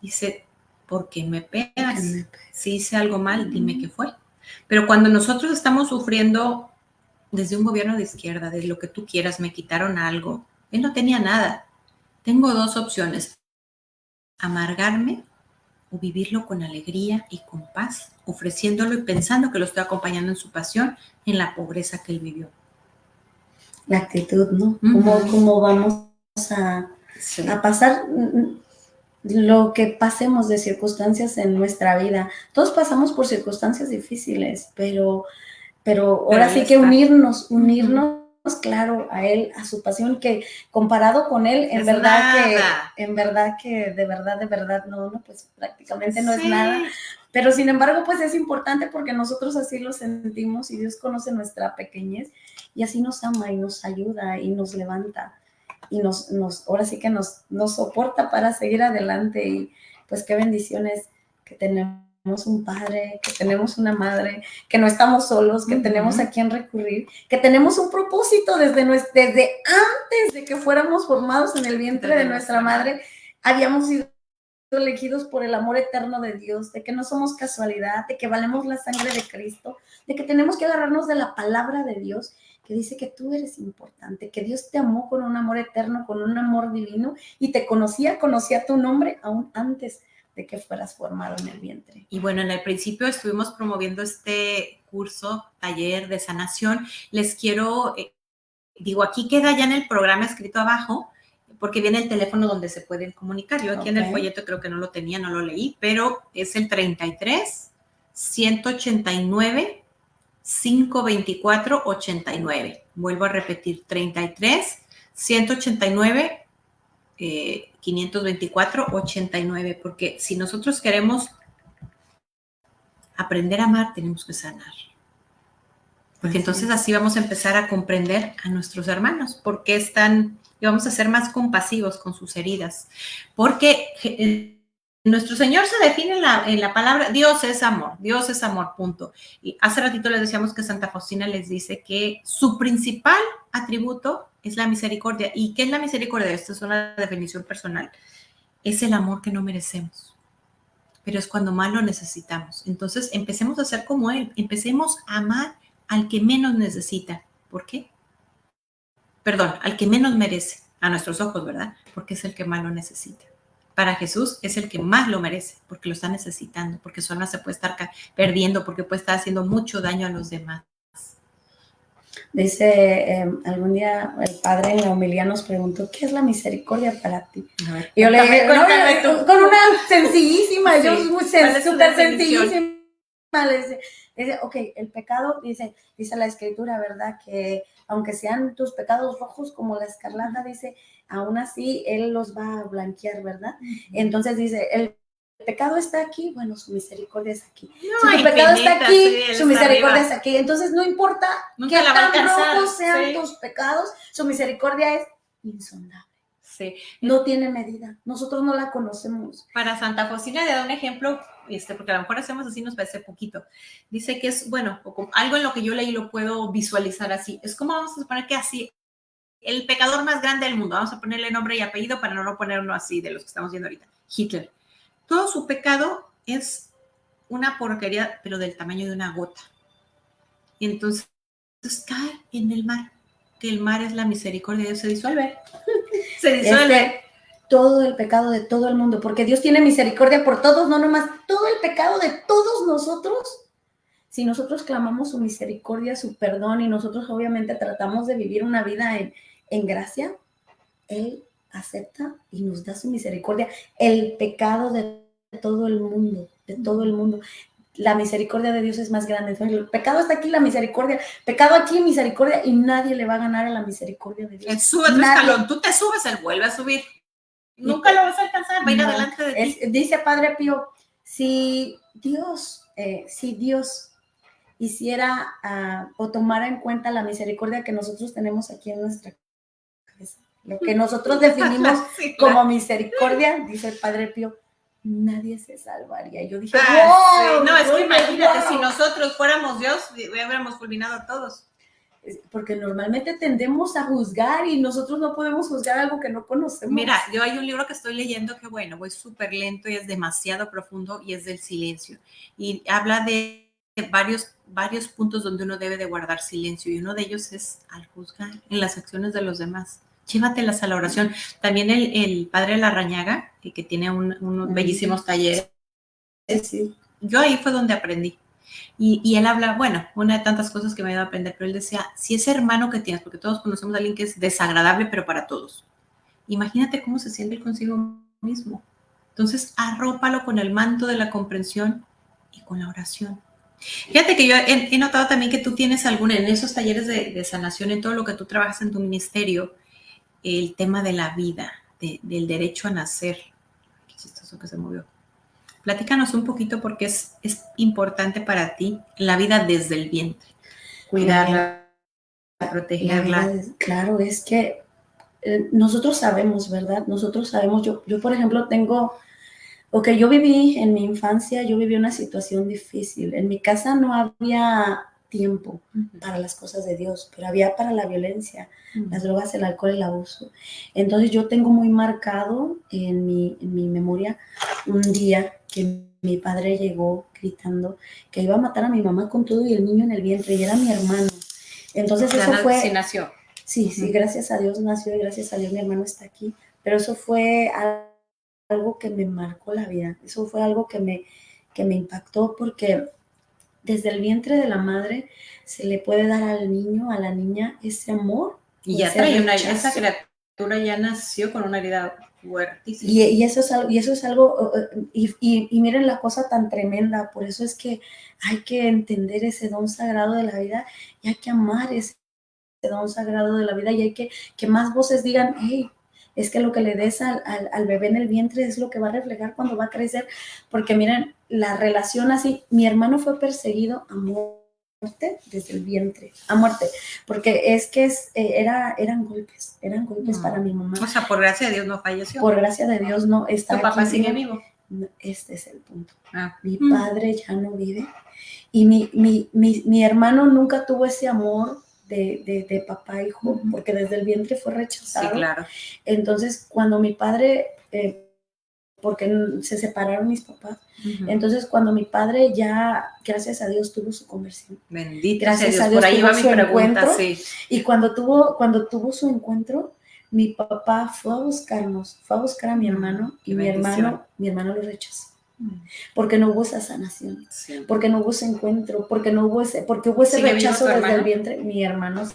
dice, ¿por qué me pegas? Si hice algo mal, dime qué fue. Pero cuando nosotros estamos sufriendo desde un gobierno de izquierda, de lo que tú quieras, me quitaron algo, él no tenía nada. Tengo dos opciones, amargarme o vivirlo con alegría y con paz, ofreciéndolo y pensando que lo estoy acompañando en su pasión, en la pobreza que él vivió. La actitud, ¿no? ¿Cómo vamos a pasar lo que pasemos de circunstancias en nuestra vida? Todos pasamos por circunstancias difíciles, pero ahora sí que unirnos, claro, a él, a su pasión, que comparado con él, en verdad que de verdad, no, pues prácticamente no es nada. Pero sin embargo, pues es importante porque nosotros así lo sentimos y Dios conoce nuestra pequeñez y así nos ama y nos ayuda y nos levanta y ahora sí que nos soporta para seguir adelante. Y pues qué bendiciones que tenemos un padre, que tenemos una madre, que no estamos solos, que tenemos a quien recurrir, que tenemos un propósito desde antes de que fuéramos formados en el vientre de nuestra madre, habíamos sido elegidos por el amor eterno de Dios, de que no somos casualidad, de que valemos la sangre de Cristo, de que tenemos que agarrarnos de la palabra de Dios, que dice que tú eres importante, que Dios te amó con un amor eterno, con un amor divino, y te conocía tu nombre aún antes de que fueras formado en el vientre. Y bueno, en el principio estuvimos promoviendo este curso, taller de sanación. Les quiero, aquí queda ya en el programa escrito abajo, porque viene el teléfono donde se pueden comunicar. Yo aquí en el folleto creo que no lo tenía, no lo leí, pero es el 33 189 524 89. Vuelvo a repetir, 33 189 524 89, porque si nosotros queremos aprender a amar, tenemos que sanar. Porque entonces así vamos a empezar a comprender a nuestros hermanos, porque y vamos a ser más compasivos con sus heridas. Porque nuestro Señor se define en la palabra, Dios es amor, punto. Y hace ratito les decíamos que Santa Faustina les dice que su principal atributo es la misericordia. ¿Y qué es la misericordia? Esta es una definición personal. Es el amor que no merecemos, pero es cuando más lo necesitamos. Entonces empecemos a ser como Él, empecemos a amar al que menos necesita. ¿Por qué? Perdón, al que menos merece, a nuestros ojos, ¿verdad? Porque es el que más lo necesita. Para Jesús es el que más lo merece, porque lo está necesitando, porque su alma se puede estar perdiendo, porque puede estar haciendo mucho daño a los demás. Dice, algún día el padre en la homilía nos preguntó, ¿qué es la misericordia para ti? Y yo le dije, con una sencillísima, yo súper sencillísima, le dice, ok, el pecado, dice la Escritura, ¿verdad? Que aunque sean tus pecados rojos como la escarlata, dice, aún así Él los va a blanquear, ¿verdad? Entonces dice, el pecado está aquí, bueno, su misericordia es aquí. No, si tu pecado está aquí, su misericordia es aquí. Entonces no importa qué tan rojos sean tus pecados, su misericordia es insondable. Sí. No tiene medida. Nosotros no la conocemos. Para Santa Faustina le da un ejemplo, porque a lo mejor hacemos así, nos parece poquito. Dice que es, bueno, algo en lo que yo leí lo puedo visualizar así. Es como vamos a suponer que así, el pecador más grande del mundo, vamos a ponerle nombre y apellido para no ponerlo así de los que estamos viendo ahorita, Hitler. Todo su pecado es una porquería, pero del tamaño de una gota. Y entonces cae en el mar, que el mar es la misericordia de Dios, se disuelve. Se disuelve. todo el pecado de todo el mundo, porque Dios tiene misericordia por todos, no nomás todo el pecado de todos nosotros. Si nosotros clamamos su misericordia, su perdón, y nosotros obviamente tratamos de vivir una vida en gracia, Él acepta y nos da su misericordia. El pecado de todo el mundo, de todo el mundo. La misericordia de Dios es más grande. El pecado está aquí, la misericordia. Pecado aquí, misericordia, y nadie le va a ganar a la misericordia de Dios. Él sube otro escalón, tú te subes, Él vuelve a subir. Nunca lo vas a alcanzar, va a ir adelante de ti. Dice Padre Pío, si Dios hiciera o tomara en cuenta la misericordia que nosotros tenemos aquí en nuestra cabeza, lo que nosotros definimos sí, como misericordia, dice el Padre Pío, nadie se salvaría. Yo dije, wow, sí. No, es que imagínate, si nosotros fuéramos Dios, hubiéramos fulminado a todos. Porque normalmente tendemos a juzgar y nosotros no podemos juzgar algo que no conocemos. Mira, yo hay un libro que estoy leyendo que, bueno, voy súper lento y es demasiado profundo y es del silencio. Y habla de varios puntos donde uno debe de guardar silencio y uno de ellos es al juzgar en las acciones de los demás. Llévatelas a la oración. También el padre Larrañaga, que tiene unos bellísimos talleres, sí. Yo ahí fue donde aprendí. Y él habla, bueno, una de tantas cosas que me iba a aprender, pero él decía, si ese hermano que tienes, porque todos conocemos a alguien que es desagradable, pero para todos, imagínate cómo se siente consigo mismo. Entonces, arrópalo con el manto de la comprensión y con la oración. Fíjate que yo he notado también que tú tienes en esos talleres de sanación, en todo lo que tú trabajas en tu ministerio, el tema de la vida, del derecho a nacer. Qué chistoso que se movió. Platícanos un poquito porque es importante para ti la vida desde el vientre. Cuidarla, protegerla. Claro, es que nosotros sabemos, ¿verdad? Nosotros sabemos, yo por ejemplo yo viví en mi infancia, yo viví una situación difícil. En mi casa no había tiempo para las cosas de Dios, pero había para la violencia, las drogas, el alcohol, el abuso. Entonces yo tengo muy marcado en mi memoria un día que mi padre llegó gritando que iba a matar a mi mamá con todo y el niño en el vientre, y era mi hermano. Entonces eso fue... Sí nació. Sí, gracias a Dios nació y gracias a Dios mi hermano está aquí, pero eso fue algo que me marcó la vida, eso fue algo que me impactó, porque desde el vientre de la madre se le puede dar al niño, a la niña, ese amor. Y ya trae esa criatura ya nació con una herida fuertísima. Y eso es algo, y miren la cosa tan tremenda, por eso es que hay que entender ese don sagrado de la vida y hay que amar ese don sagrado de la vida, y hay que más voces digan, hey, es que lo que le des al bebé en el vientre es lo que va a reflejar cuando va a crecer, porque miren, la relación así, mi hermano fue perseguido a muerte desde el vientre, a muerte, porque es que eran golpes para mi mamá. O sea, por gracia de Dios no falleció. Por gracia de Dios no está. ¿Tu papá sigue vivo? No, este es el punto. Mi padre ya no vive, y mi hermano nunca tuvo ese amor de papá e hijo, porque desde el vientre fue rechazado. Sí, claro. Entonces, cuando mi padre, porque se separaron mis papás, entonces cuando mi padre ya, gracias a Dios, tuvo su conversión. Bendito gracias sea Dios. a Dios, por ahí va mi pregunta, sí. Y cuando tuvo su encuentro, mi papá fue a buscar a mi hermano, y mi hermano lo rechazó. Porque no hubo esa sanación, porque no hubo ese encuentro, porque hubo ese rechazo desde el vientre. Mi hermano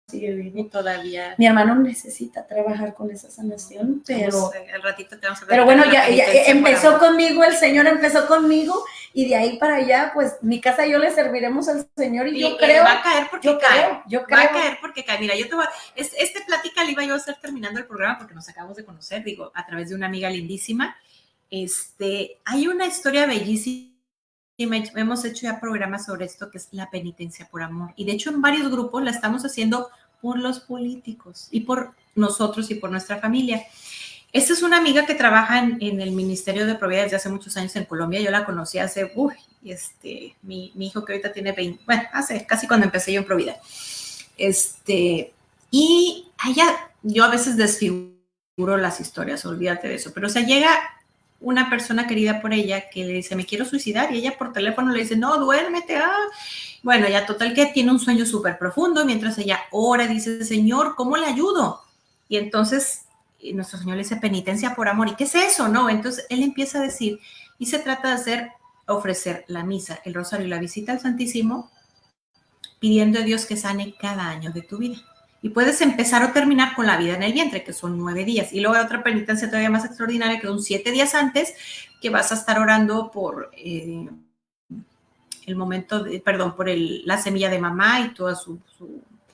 sigue vivo. Y todavía. Mi hermano necesita trabajar con esa sanación, pero al ratito te vamos a ver. Pero bueno, ya empezó conmigo, el Señor empezó conmigo, y de ahí para allá, pues mi casa yo le serviremos al Señor, y yo creo. Va a caer porque cae. Yo creo. Va a caer porque cae. Mira, este plática le iba yo a hacer terminando el programa porque nos acabamos de conocer, digo, a través de una amiga lindísima. Hay una historia bellísima, hemos hecho ya programas sobre esto, que es la penitencia por amor, y de hecho en varios grupos la estamos haciendo por los políticos y por nosotros y por nuestra familia. Esta es una amiga que trabaja en el Ministerio de Providencia desde hace muchos años en Colombia. Yo la conocí hace, mi hijo que ahorita tiene 20, hace casi cuando empecé yo en Provida. Y yo a veces desfiguro las historias, olvídate de eso, pero o sea, llega una persona querida por ella que le dice, me quiero suicidar, y ella por teléfono le dice, no, duérmete. Bueno, ya total que tiene un sueño súper profundo, mientras ella ora, dice, Señor, ¿cómo le ayudo? Y entonces nuestro Señor le dice penitencia por amor. ¿Y qué es eso? No, entonces él empieza a decir, y se trata de ofrecer la misa, el rosario y la visita al Santísimo, pidiendo a Dios que sane cada año de tu vida. Y puedes empezar o terminar con la vida en el vientre, que son 9 días. Y luego hay otra penitencia todavía más extraordinaria, que son 7 días antes, que vas a estar orando por el momento, por la semilla de mamá y toda su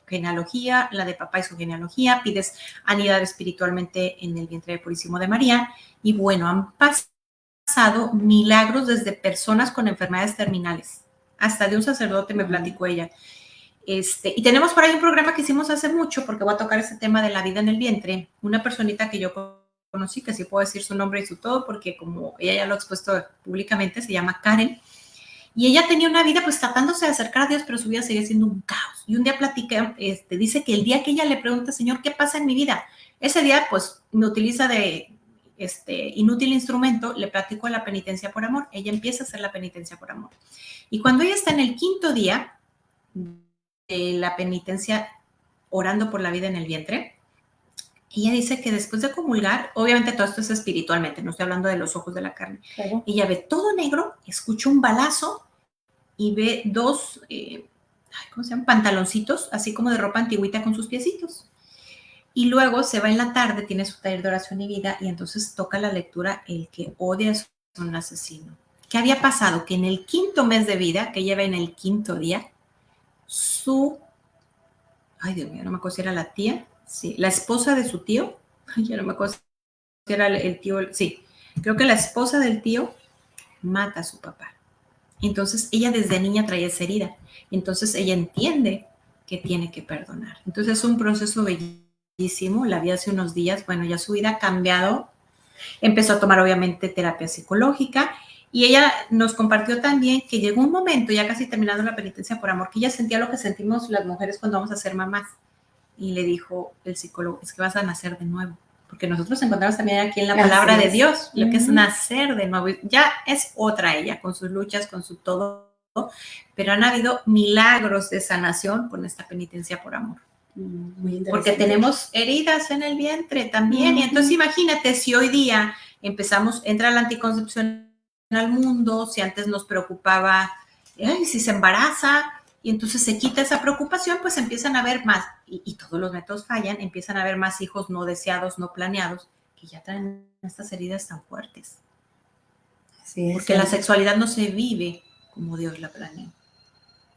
genealogía, la de papá y su genealogía. Pides anidar espiritualmente en el vientre purísimo de María. Y bueno, han pasado milagros desde personas con enfermedades terminales, hasta de un sacerdote me platicó ella. Y tenemos por ahí un programa que hicimos hace mucho, porque voy a tocar ese tema de la vida en el vientre. Una personita que yo conocí, que sí puedo decir su nombre y su todo, porque como ella ya lo ha expuesto públicamente, se llama Karen, y ella tenía una vida pues tratándose de acercar a Dios, pero su vida seguía siendo un caos. Y un día platica, dice que el día que ella le pregunta, Señor, ¿qué pasa en mi vida? Ese día pues me utiliza de inútil instrumento, le platico la penitencia por amor. Ella empieza a hacer la penitencia por amor. Y cuando ella está en el 5.º día de la penitencia, orando por la vida en el vientre, ella dice que después de comulgar, obviamente todo esto es espiritualmente, no estoy hablando de los ojos de la carne, claro. Ella ve todo negro, escucha un balazo y ve 2, ¿cómo se llaman? Pantaloncitos, así como de ropa antigüita con sus piecitos. Y luego se va en la tarde, tiene su taller de oración y vida, y entonces toca la lectura, el que odia es un asesino. ¿Qué había pasado? Que en el 5.º mes de vida, que lleva en el 5.º día, ay Dios mío, no me acuerdo si era la tía, sí, la esposa de su tío, ya no me acuerdo si era el tío, sí, creo que la esposa del tío mata a su papá. Entonces ella desde niña traía esa herida, entonces ella entiende que tiene que perdonar. Entonces es un proceso bellísimo, la vi hace unos días, bueno, ya su vida ha cambiado, empezó a tomar obviamente terapia psicológica, y ella nos compartió también que llegó un momento, ya casi terminando la penitencia por amor, que ella sentía lo que sentimos las mujeres cuando vamos a ser mamás. Y le dijo el psicólogo, es que vas a nacer de nuevo. Porque nosotros encontramos también aquí en la palabra de Dios, lo que es nacer de nuevo. Ya es otra ella, con sus luchas, con su todo. Pero han habido milagros de sanación con esta penitencia por amor. Porque tenemos heridas en el vientre también. Y entonces imagínate si hoy día entra la anticoncepción al mundo, si antes nos preocupaba, si se embaraza, y entonces se quita esa preocupación, pues empiezan a haber más, y todos los métodos fallan, empiezan a haber más hijos no deseados, no planeados, que ya traen estas heridas tan fuertes. Sí, porque la sexualidad no se vive como Dios la planeó,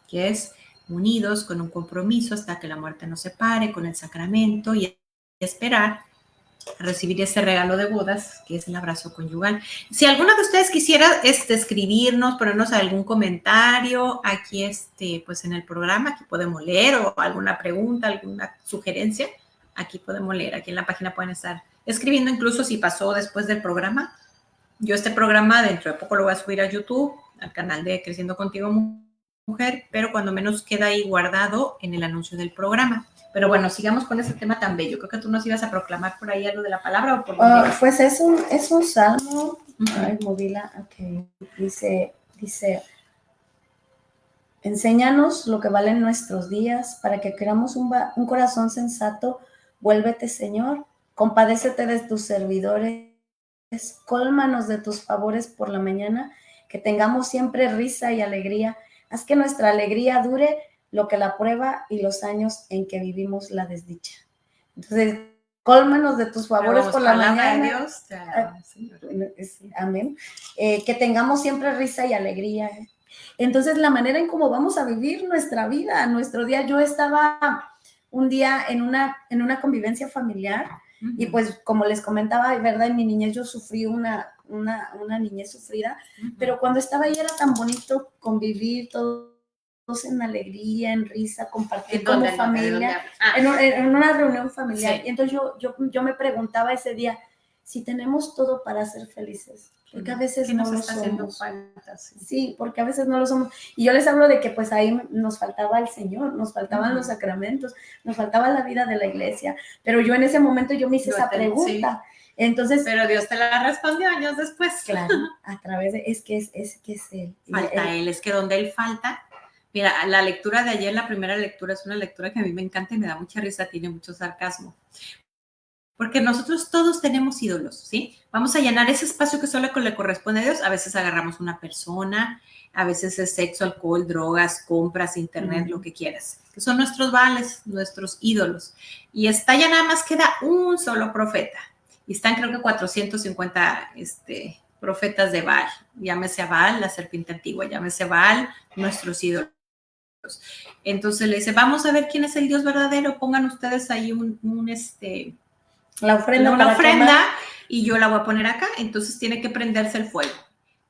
que es unidos con un compromiso hasta que la muerte nos separe, con el sacramento, y esperar a recibir ese regalo de bodas, que es el abrazo conyugal. Si alguno de ustedes quisiera escribirnos, ponernos algún comentario aquí pues en el programa, aquí podemos leer, o alguna pregunta, alguna sugerencia, aquí podemos leer, aquí en la página pueden estar escribiendo, incluso si pasó después del programa. Yo este programa dentro de poco lo voy a subir a YouTube, al canal de Creciendo Contigo Mujer, pero cuando menos queda ahí guardado en el anuncio del programa. Pero bueno, sigamos con ese tema tan bello. Creo que tú nos ibas a proclamar por ahí algo de la palabra, ¿o por dónde? Pues es un salmo. Ay, movila, ok. Dice, enséñanos lo que valen nuestros días, para que queramos un corazón sensato. Vuélvete, Señor, compadécete de tus servidores, cólmanos de tus favores por la mañana, que tengamos siempre risa y alegría. Haz que nuestra alegría dure lo que la prueba y los años en que vivimos la desdicha. Entonces, cólmanos de tus favores por la mañana. De Dios, amén. Que tengamos siempre risa y alegría. Entonces, la manera en cómo vamos a vivir nuestra vida, nuestro día. Yo estaba un día en una convivencia familiar, y pues, como les comentaba, de verdad, en mi niñez yo sufrí una niñez sufrida, pero cuando estaba ahí era tan bonito convivir todos en alegría, en risa, compartir como familia, en una reunión familiar. Sí. Y entonces yo me preguntaba ese día, si tenemos todo para ser felices, porque a veces no lo somos. Falta, sí, porque a veces no lo somos. Y yo les hablo de que pues ahí nos faltaba el Señor, nos faltaban los sacramentos, nos faltaba la vida de la iglesia, pero yo en ese momento yo me hice esa pregunta. Sí. Entonces, pero Dios te la respondió años después. Claro, a través de, es que es Él. Falta Él, es que donde Él falta. Mira, la lectura de ayer, la primera lectura, es una lectura que a mí me encanta y me da mucha risa, tiene mucho sarcasmo. porque nosotros todos tenemos ídolos, ¿sí? Vamos a llenar ese espacio que solo le corresponde a Dios. A veces agarramos una persona, a veces es sexo, alcohol, drogas, compras, internet, lo que quieras. Que son nuestros vales, nuestros ídolos. Y está ya nada más queda un solo profeta. Y están creo que 450 profetas de Baal. Llámese a Baal, la serpiente antigua, llámese a Baal, nuestros ídolos. Entonces le dice, vamos a ver quién es el Dios verdadero, pongan ustedes ahí la ofrenda, una ofrenda y yo la voy a poner acá. Entonces tiene que prenderse el fuego.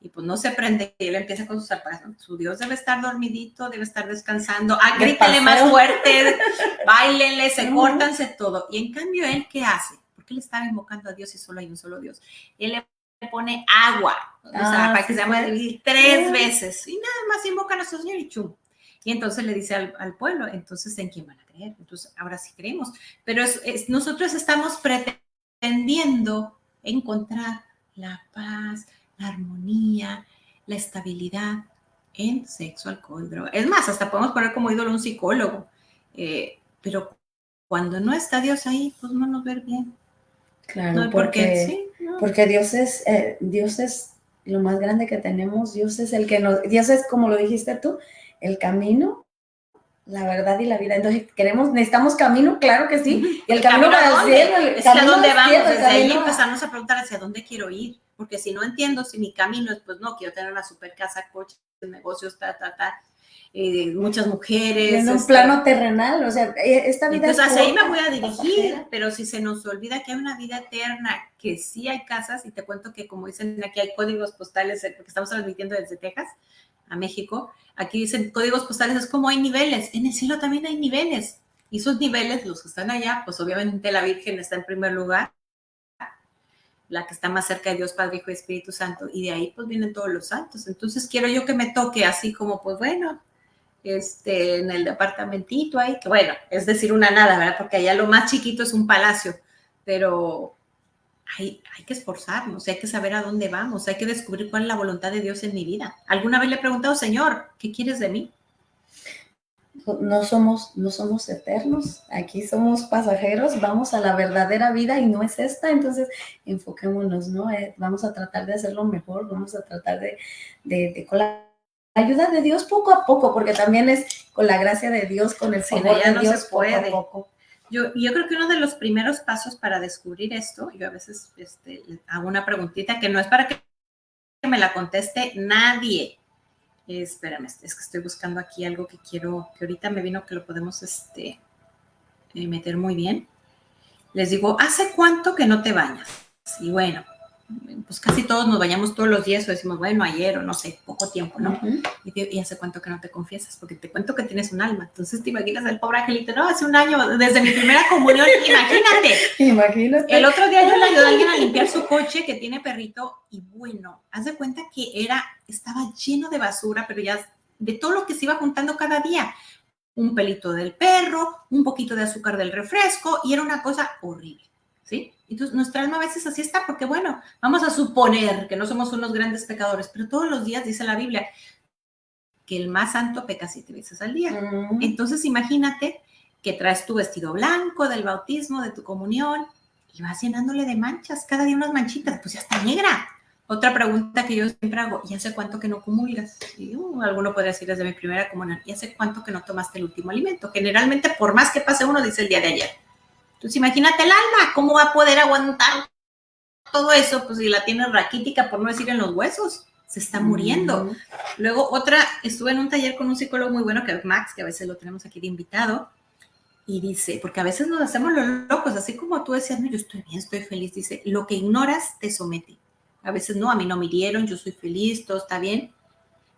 Y pues no se prende, y él empieza con sus zapatos. Su Dios debe estar dormidito, debe estar descansando. Grítele más fuerte, báilenle, se córtanse todo. Y en cambio, ¿él qué hace? Porque él estaba invocando a Dios y solo hay un solo Dios. Él le pone agua, o sea, para que se llama dividir 3 veces. Y nada más invoca a nuestro Señor y chum. Y entonces le dice al pueblo, entonces, ¿en quién van a creer? Entonces, ahora sí creemos. Pero nosotros estamos pretendiendo encontrar la paz, la armonía, la estabilidad en sexo, alcohol, droga. Es más, hasta podemos poner como ídolo un psicólogo. Pero cuando no está Dios ahí, pues no nos ver bien. Claro, no, porque Dios es lo más grande que tenemos. Dios es el que Dios es, como lo dijiste tú, el camino, la verdad y la vida. Entonces, necesitamos camino, claro que sí. Y el camino para el cielo. Es que a dónde vamos, desde ahí empezamos a preguntar hacia dónde quiero ir. Porque si no entiendo, si mi camino es, pues no, quiero tener una super casa, coches, negocios, muchas mujeres. En un plano terrenal, o sea, esta vida. Entonces, hacia ahí me voy a dirigir, pero si se nos olvida que hay una vida eterna, que sí hay casas, y te cuento que, como dicen aquí, hay códigos postales, porque estamos transmitiendo desde Texas a México. Aquí dicen códigos postales, es como hay niveles. En el cielo también hay niveles. Y esos niveles, los que están allá, pues obviamente la Virgen está en primer lugar, la que está más cerca de Dios, Padre, Hijo y Espíritu Santo. Y de ahí pues vienen todos los santos. Entonces quiero yo que me toque así como, pues bueno, en el departamentito ahí, que bueno, es decir, una nada, ¿verdad? Porque allá lo más chiquito es un palacio, pero hay que esforzarnos, hay que saber a dónde vamos, hay que descubrir cuál es la voluntad de Dios en mi vida. ¿Alguna vez le he preguntado, Señor, qué quieres de mí? No somos eternos, aquí somos pasajeros, vamos a la verdadera vida y no es esta, entonces enfoquémonos, ¿no? Vamos a tratar de hacerlo mejor, vamos a tratar de con la ayuda de Dios poco a poco, porque también es con la gracia de Dios, con el favor de Dios poco a poco. Yo creo que uno de los primeros pasos para descubrir esto, yo a veces hago una preguntita que no es para que me la conteste nadie. Espérame, es que estoy buscando aquí algo que quiero, que ahorita me vino que lo podemos meter muy bien. Les digo, ¿hace cuánto que no te bañas? Y bueno, pues casi todos nos bañamos todos los días o decimos, bueno, ayer o no sé, poco tiempo, ¿no? ¿Y hace cuánto que no te confiesas? Porque te cuento que tienes un alma. Entonces te imaginas al pobre angelito, no, hace un año, desde mi primera comunión, imagínate. El otro día yo le ayudé a alguien a limpiar su coche que tiene perrito y bueno, haz de cuenta que estaba lleno de basura, pero ya de todo lo que se iba juntando cada día. Un pelito del perro, un poquito de azúcar del refresco y era una cosa horrible. ¿Sí? Entonces, nuestra alma a veces así está, porque bueno, vamos a suponer que no somos unos grandes pecadores, pero todos los días dice la Biblia que el más santo peca 7 veces al día. Entonces, imagínate que traes tu vestido blanco del bautismo, de tu comunión, y vas llenándole de manchas, cada día unas manchitas, pues ya está negra. Otra pregunta que yo siempre hago, ¿y hace cuánto que no comulgas? Y, alguno podría decir desde mi primera comunión, ¿y hace cuánto que no tomaste el último alimento? Generalmente, por más que pase uno, dice el día de ayer. Entonces, imagínate el alma, ¿cómo va a poder aguantar todo eso? Pues si la tiene raquítica, por no decir en los huesos, se está muriendo. Luego, estuve en un taller con un psicólogo muy bueno, que es Max, que a veces lo tenemos aquí de invitado, y dice, porque a veces nos hacemos los locos, así como tú decías, no, yo estoy bien, estoy feliz, dice, lo que ignoras te somete. A veces no, a mí no me hirieron, yo soy feliz, todo está bien,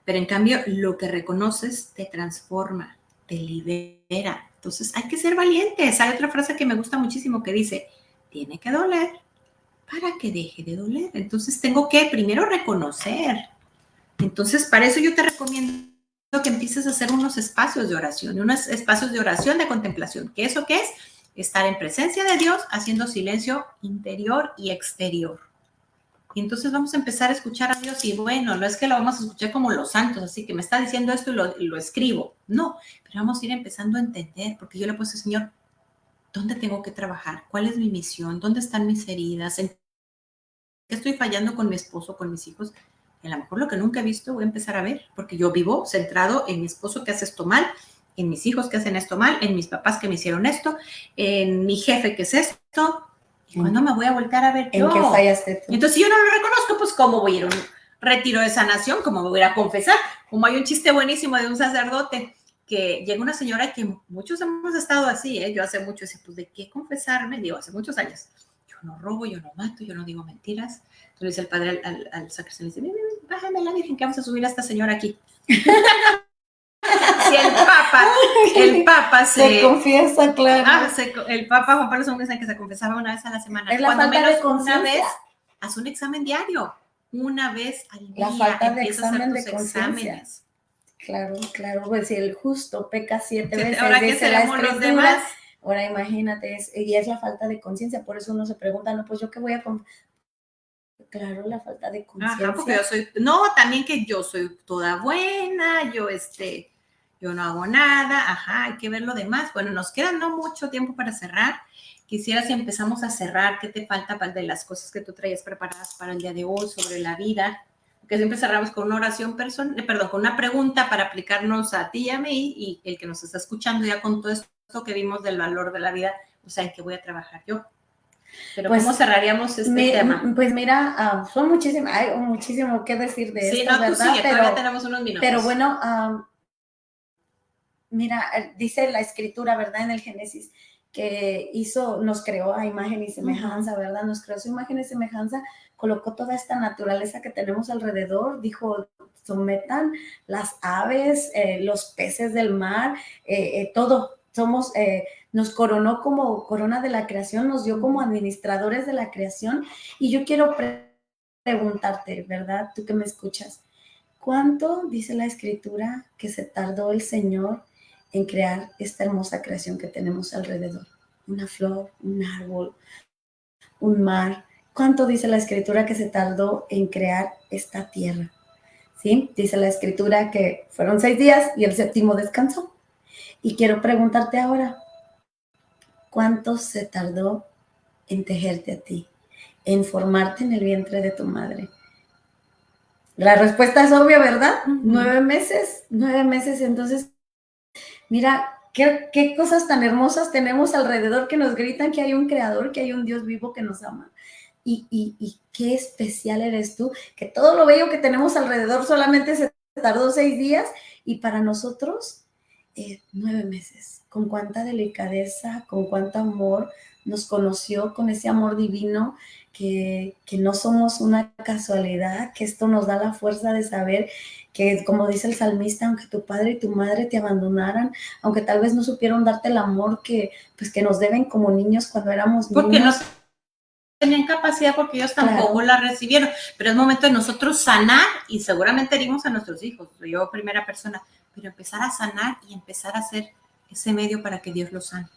pero en cambio, lo que reconoces te transforma, te libera. Entonces, hay que ser valientes. Hay otra frase que me gusta muchísimo que dice, tiene que doler para que deje de doler. Entonces, tengo que primero reconocer. Entonces, para eso yo te recomiendo que empieces a hacer unos espacios de oración de contemplación. ¿Qué eso qué es? Estar en presencia de Dios, haciendo silencio interior y exterior. Y entonces vamos a empezar a escuchar a Dios y bueno, no es que lo vamos a escuchar como los santos, así que me está diciendo esto y lo escribo. No, pero vamos a ir empezando a entender, porque yo le puse, Señor, ¿dónde tengo que trabajar? ¿Cuál es mi misión? ¿Dónde están mis heridas? ¿En qué estoy fallando con mi esposo, con mis hijos? Y a lo mejor lo que nunca he visto voy a empezar a ver, porque yo vivo centrado en mi esposo que hace esto mal, en mis hijos que hacen esto mal, en mis papás que me hicieron esto, en mi jefe que es esto. ¿Y cuándo me voy a voltear a ver yo? ¿En qué fallaste tú? Entonces, si yo no lo reconozco, pues ¿cómo voy a ir a un retiro de sanación? ¿Cómo me voy a ir a confesar? Como hay un chiste buenísimo de un sacerdote que llega una señora que muchos hemos estado así, yo hace mucho decía, pues ¿de qué confesarme? Digo, hace muchos años. Yo no robo, yo no mato, yo no digo mentiras. Entonces dice el padre al sacristán, dice, bájame la Virgen que vamos a subir a esta señora aquí. Si el Papa se confiesa, claro. El Papa Juan Pablo II dice que se confesaba una vez a la semana. Es la falta menos de conciencia. Una vez, haz un examen diario. Una vez al día. La falta de examen de conciencia. Claro, claro, pues si el justo peca 7 veces, ahora que seremos los demás. Ahora imagínate, y es la falta de conciencia, por eso uno se pregunta, no, pues yo qué voy a... Claro, la falta de conciencia. Ajá, porque yo soy, no, también que yo soy toda buena, yo no hago nada, ajá, hay que ver lo demás. Bueno, nos queda no mucho tiempo para cerrar. Quisiera si empezamos a cerrar, ¿qué te falta de las cosas que tú traías preparadas para el día de hoy sobre la vida? Que siempre cerramos con una oración con una pregunta para aplicarnos a ti y a mí, y el que nos está escuchando ya con todo esto que vimos del valor de la vida, o sea, ¿en qué voy a trabajar yo? Pero pues, ¿cómo cerraríamos este tema? Pues mira, son muchísimas, hay muchísimo que decir de esto, ¿verdad? Sí, todavía tenemos unos minutos. Pero bueno, mira, dice la escritura, ¿verdad? En el Génesis, que nos creó a imagen y semejanza, ¿verdad? Nos creó su imagen y semejanza, colocó toda esta naturaleza que tenemos alrededor, dijo, sometan las aves, los peces del mar, todo, nos coronó como corona de la creación, nos dio como administradores de la creación, y yo quiero preguntarte, ¿verdad? Tú que me escuchas, ¿cuánto dice la escritura que se tardó el Señor en crear esta hermosa creación que tenemos alrededor? Una flor, un árbol, un mar. ¿Cuánto dice la escritura que se tardó en crear esta tierra? ¿Sí? Dice la escritura que fueron 6 días y el 7º descansó. Y quiero preguntarte ahora, ¿cuánto se tardó en tejerte a ti, en formarte en el vientre de tu madre? La respuesta es obvia, ¿verdad? 9 meses, 9 meses. Entonces, mira, qué cosas tan hermosas tenemos alrededor que nos gritan que hay un creador, que hay un Dios vivo que nos ama. Y qué especial eres tú, que todo lo bello que tenemos alrededor solamente se tardó 6 días y para nosotros 9 meses. Con cuánta delicadeza, con cuánto amor nos conoció, con ese amor divino, que no somos una casualidad, que esto nos da la fuerza de saber que, como dice el salmista, aunque tu padre y tu madre te abandonaran, aunque tal vez no supieron darte el amor que nos deben como niños cuando éramos niños. Porque no tenían capacidad, porque ellos tampoco la recibieron, pero es momento de nosotros sanar, y seguramente herimos a nuestros hijos, yo primera persona, pero empezar a sanar y empezar a ser ese medio para que Dios los sane.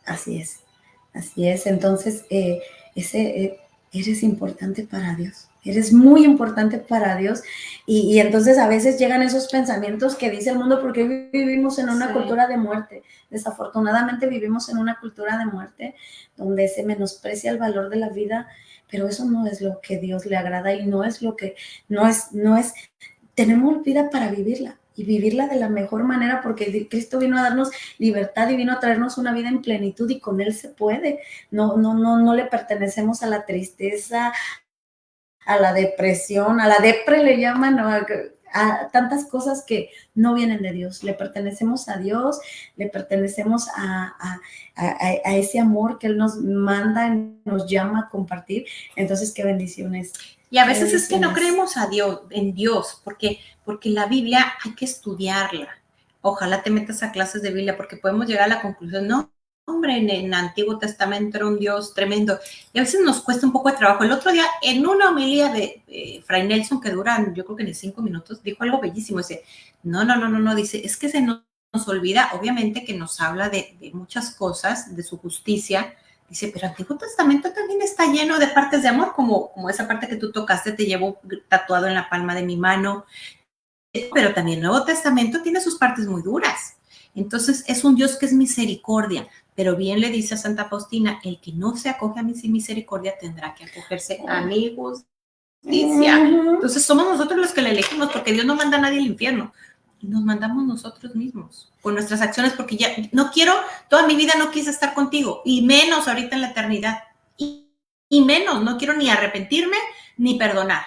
Así es. Entonces, eres importante para Dios. Eres muy importante para Dios. Y entonces a veces llegan esos pensamientos que dice el mundo, porque vivimos en una cultura de muerte. Desafortunadamente vivimos en una cultura de muerte donde se menosprecia el valor de la vida, pero eso no es lo que Dios le agrada y no es lo que, tenemos vida para vivirla. Y vivirla de la mejor manera, porque Cristo vino a darnos libertad y vino a traernos una vida en plenitud, y con Él se puede. No le pertenecemos a la tristeza, a la depresión, a la depre le llaman, ¿no? A tantas cosas que no vienen de Dios. Le pertenecemos a Dios, le pertenecemos a ese amor que Él nos manda, nos llama a compartir. Entonces, qué bendiciones. Y a veces es que no creemos en Dios, porque la Biblia hay que estudiarla. Ojalá te metas a clases de Biblia, porque podemos llegar a la conclusión, no, hombre, en el Antiguo Testamento era un Dios tremendo. Y a veces nos cuesta un poco de trabajo. El otro día, en una homilía de Fray Nelson, que dura, yo creo que ni 5 minutos, dijo algo bellísimo. Dice, no, dice, es que se nos olvida, obviamente que nos habla de muchas cosas, de su justicia. Dice, pero el Antiguo Testamento también está lleno de partes de amor, como esa parte que tú tocaste, te llevo tatuado en la palma de mi mano. Pero también el Nuevo Testamento tiene sus partes muy duras. Entonces, es un Dios que es misericordia, Pero bien le dice a Santa Faustina, el que no se acoge a mi misericordia tendrá que acogerse a mi justicia. Entonces somos nosotros los que la elegimos, porque Dios no manda a nadie al infierno. Nos mandamos nosotros mismos con nuestras acciones, porque ya no quiero, toda mi vida no quise estar contigo, y menos ahorita en la eternidad. Y menos, no quiero ni arrepentirme ni perdonar.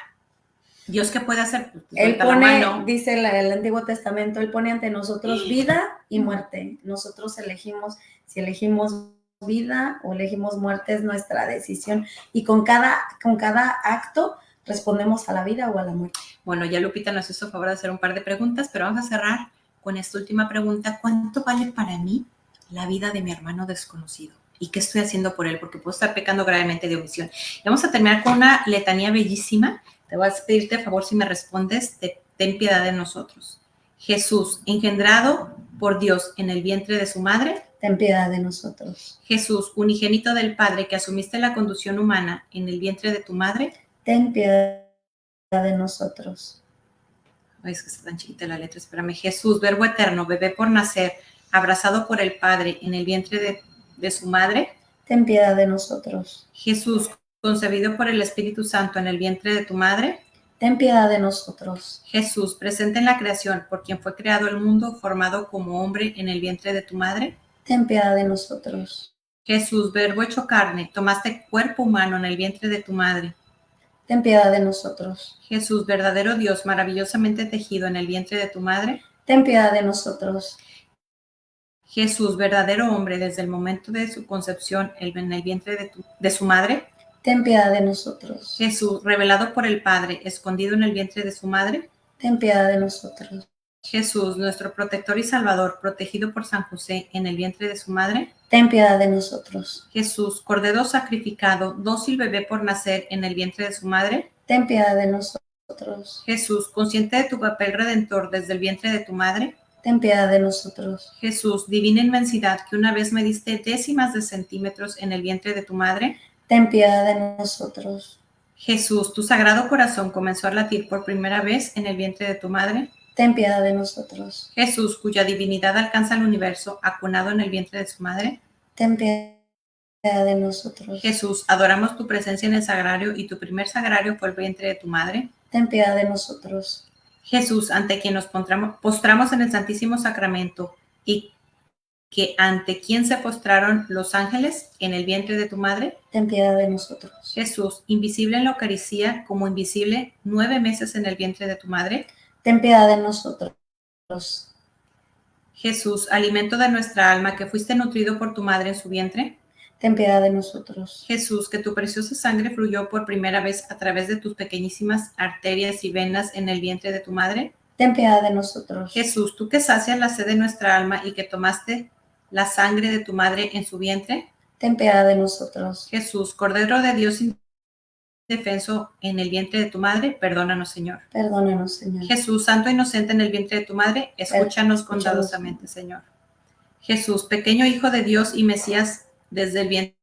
Dios, ¿qué puede hacer? Pues, Él pone, dice el Antiguo Testamento, Él pone ante nosotros vida y muerte. Nosotros elegimos, si elegimos vida o elegimos muerte, es nuestra decisión. Y con cada acto respondemos a la vida o a la muerte. Bueno, ya Lupita nos hizo favor de hacer un par de preguntas, pero vamos a cerrar con esta última pregunta. ¿Cuánto vale para mí la vida de mi hermano desconocido? ¿Y qué estoy haciendo por él? Porque puedo estar pecando gravemente de omisión. Y vamos a terminar con una letanía bellísima. Te voy a pedirte a favor si me respondes, ten piedad de nosotros. Jesús, engendrado por Dios en el vientre de su madre, ten piedad de nosotros. Jesús, unigénito del Padre, que asumiste la condición humana en el vientre de tu madre, ten piedad de nosotros. Ay, es que está tan chiquita la letra, espérame. Jesús, verbo eterno, bebé por nacer, abrazado por el Padre en el vientre de su madre, ten piedad de nosotros. Jesús, concebido por el Espíritu Santo en el vientre de tu madre, ten piedad de nosotros. Jesús, presente en la creación, por quien fue creado el mundo, formado como hombre en el vientre de tu madre, ten piedad de nosotros. Jesús, verbo hecho carne, tomaste cuerpo humano en el vientre de tu madre, ten piedad de nosotros. Jesús, verdadero Dios, maravillosamente tejido en el vientre de tu madre, ten piedad de nosotros. Jesús, verdadero hombre, desde el momento de su concepción en el vientre de su madre, ten piedad de nosotros. Jesús, revelado por el Padre, escondido en el vientre de su madre, ten piedad de nosotros. Jesús, nuestro protector y salvador, protegido por San José en el vientre de su madre, ten piedad de nosotros. Jesús, cordero sacrificado, dócil bebé por nacer en el vientre de su madre, ten piedad de nosotros. Jesús, consciente de tu papel redentor desde el vientre de tu madre, ten piedad de nosotros. Jesús, divina inmensidad, que una vez mediste décimas de centímetros en el vientre de tu madre, ten piedad de nosotros. Jesús, tu sagrado corazón comenzó a latir por primera vez en el vientre de tu madre, ten piedad de nosotros. Jesús, cuya divinidad alcanza el universo, acunado en el vientre de su madre, ten piedad de nosotros. Jesús, adoramos tu presencia en el sagrario y tu primer sagrario fue el vientre de tu madre, ten piedad de nosotros. Jesús, ante quien nos postramos en el Santísimo Sacramento y que ante quien se postraron los ángeles en el vientre de tu madre, ten piedad de nosotros. Jesús, invisible en la Eucaristía, como invisible 9 meses en el vientre de tu madre, ten piedad de nosotros. Jesús, alimento de nuestra alma, que fuiste nutrido por tu madre en su vientre, ten piedad de nosotros. Jesús, que tu preciosa sangre fluyó por primera vez a través de tus pequeñísimas arterias y venas en el vientre de tu madre, ten piedad de nosotros. Jesús, tú que sacias la sed de nuestra alma y que tomaste la sangre de tu madre en su vientre, ten piedad de nosotros. Jesús, Cordero de Dios indefenso en el vientre de tu madre, perdónanos, Señor. Perdónanos, Señor. Jesús, Santo inocente en el vientre de tu madre, escúchanos bondadosamente, Señor. Jesús, pequeño Hijo de Dios y Mesías desde el vientre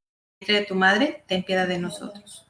de tu madre, ten piedad de nosotros.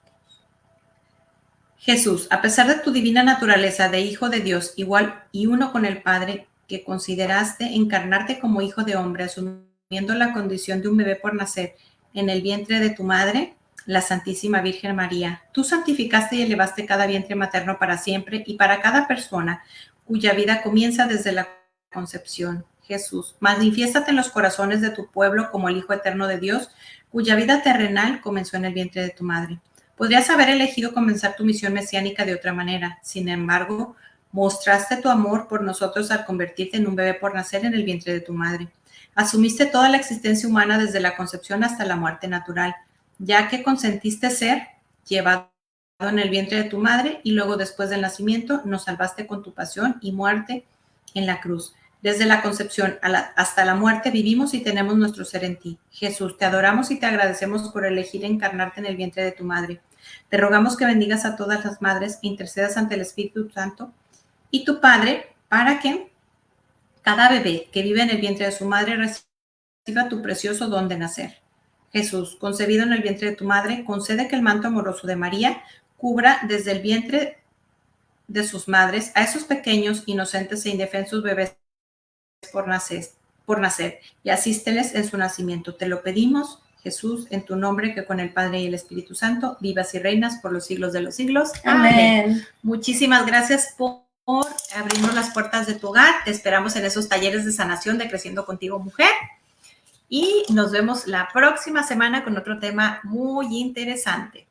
Jesús, a pesar de tu divina naturaleza de Hijo de Dios, igual y uno con el Padre, que consideraste encarnarte como Hijo de hombre, asumiendo la condición de un bebé por nacer en el vientre de tu madre, la Santísima Virgen María. Tú santificaste y elevaste cada vientre materno para siempre y para cada persona cuya vida comienza desde la concepción. Jesús, manifiéstate en los corazones de tu pueblo como el Hijo eterno de Dios, cuya vida terrenal comenzó en el vientre de tu madre. Podrías haber elegido comenzar tu misión mesiánica de otra manera. Sin embargo, mostraste tu amor por nosotros al convertirte en un bebé por nacer en el vientre de tu madre. Asumiste toda la existencia humana desde la concepción hasta la muerte natural, ya que consentiste ser llevado en el vientre de tu madre y luego después del nacimiento nos salvaste con tu pasión y muerte en la cruz. Desde la concepción hasta la muerte vivimos y tenemos nuestro ser en ti. Jesús, te adoramos y te agradecemos por elegir encarnarte en el vientre de tu madre. Te rogamos que bendigas a todas las madres e intercedas ante el Espíritu Santo y tu Padre para que cada bebé que vive en el vientre de su madre reciba tu precioso don de nacer. Jesús, concebido en el vientre de tu madre, concede que el manto amoroso de María cubra desde el vientre de sus madres a esos pequeños, inocentes e indefensos bebés por nacer. por nacer y asísteles en su nacimiento. Te lo pedimos, Jesús, en tu nombre, que con el Padre y el Espíritu Santo vivas y reinas por los siglos de los siglos. Amén. Muchísimas gracias por abrirnos las puertas de tu hogar. Te esperamos en esos talleres de sanación de Creciendo Contigo Mujer. Y nos vemos la próxima semana con otro tema muy interesante.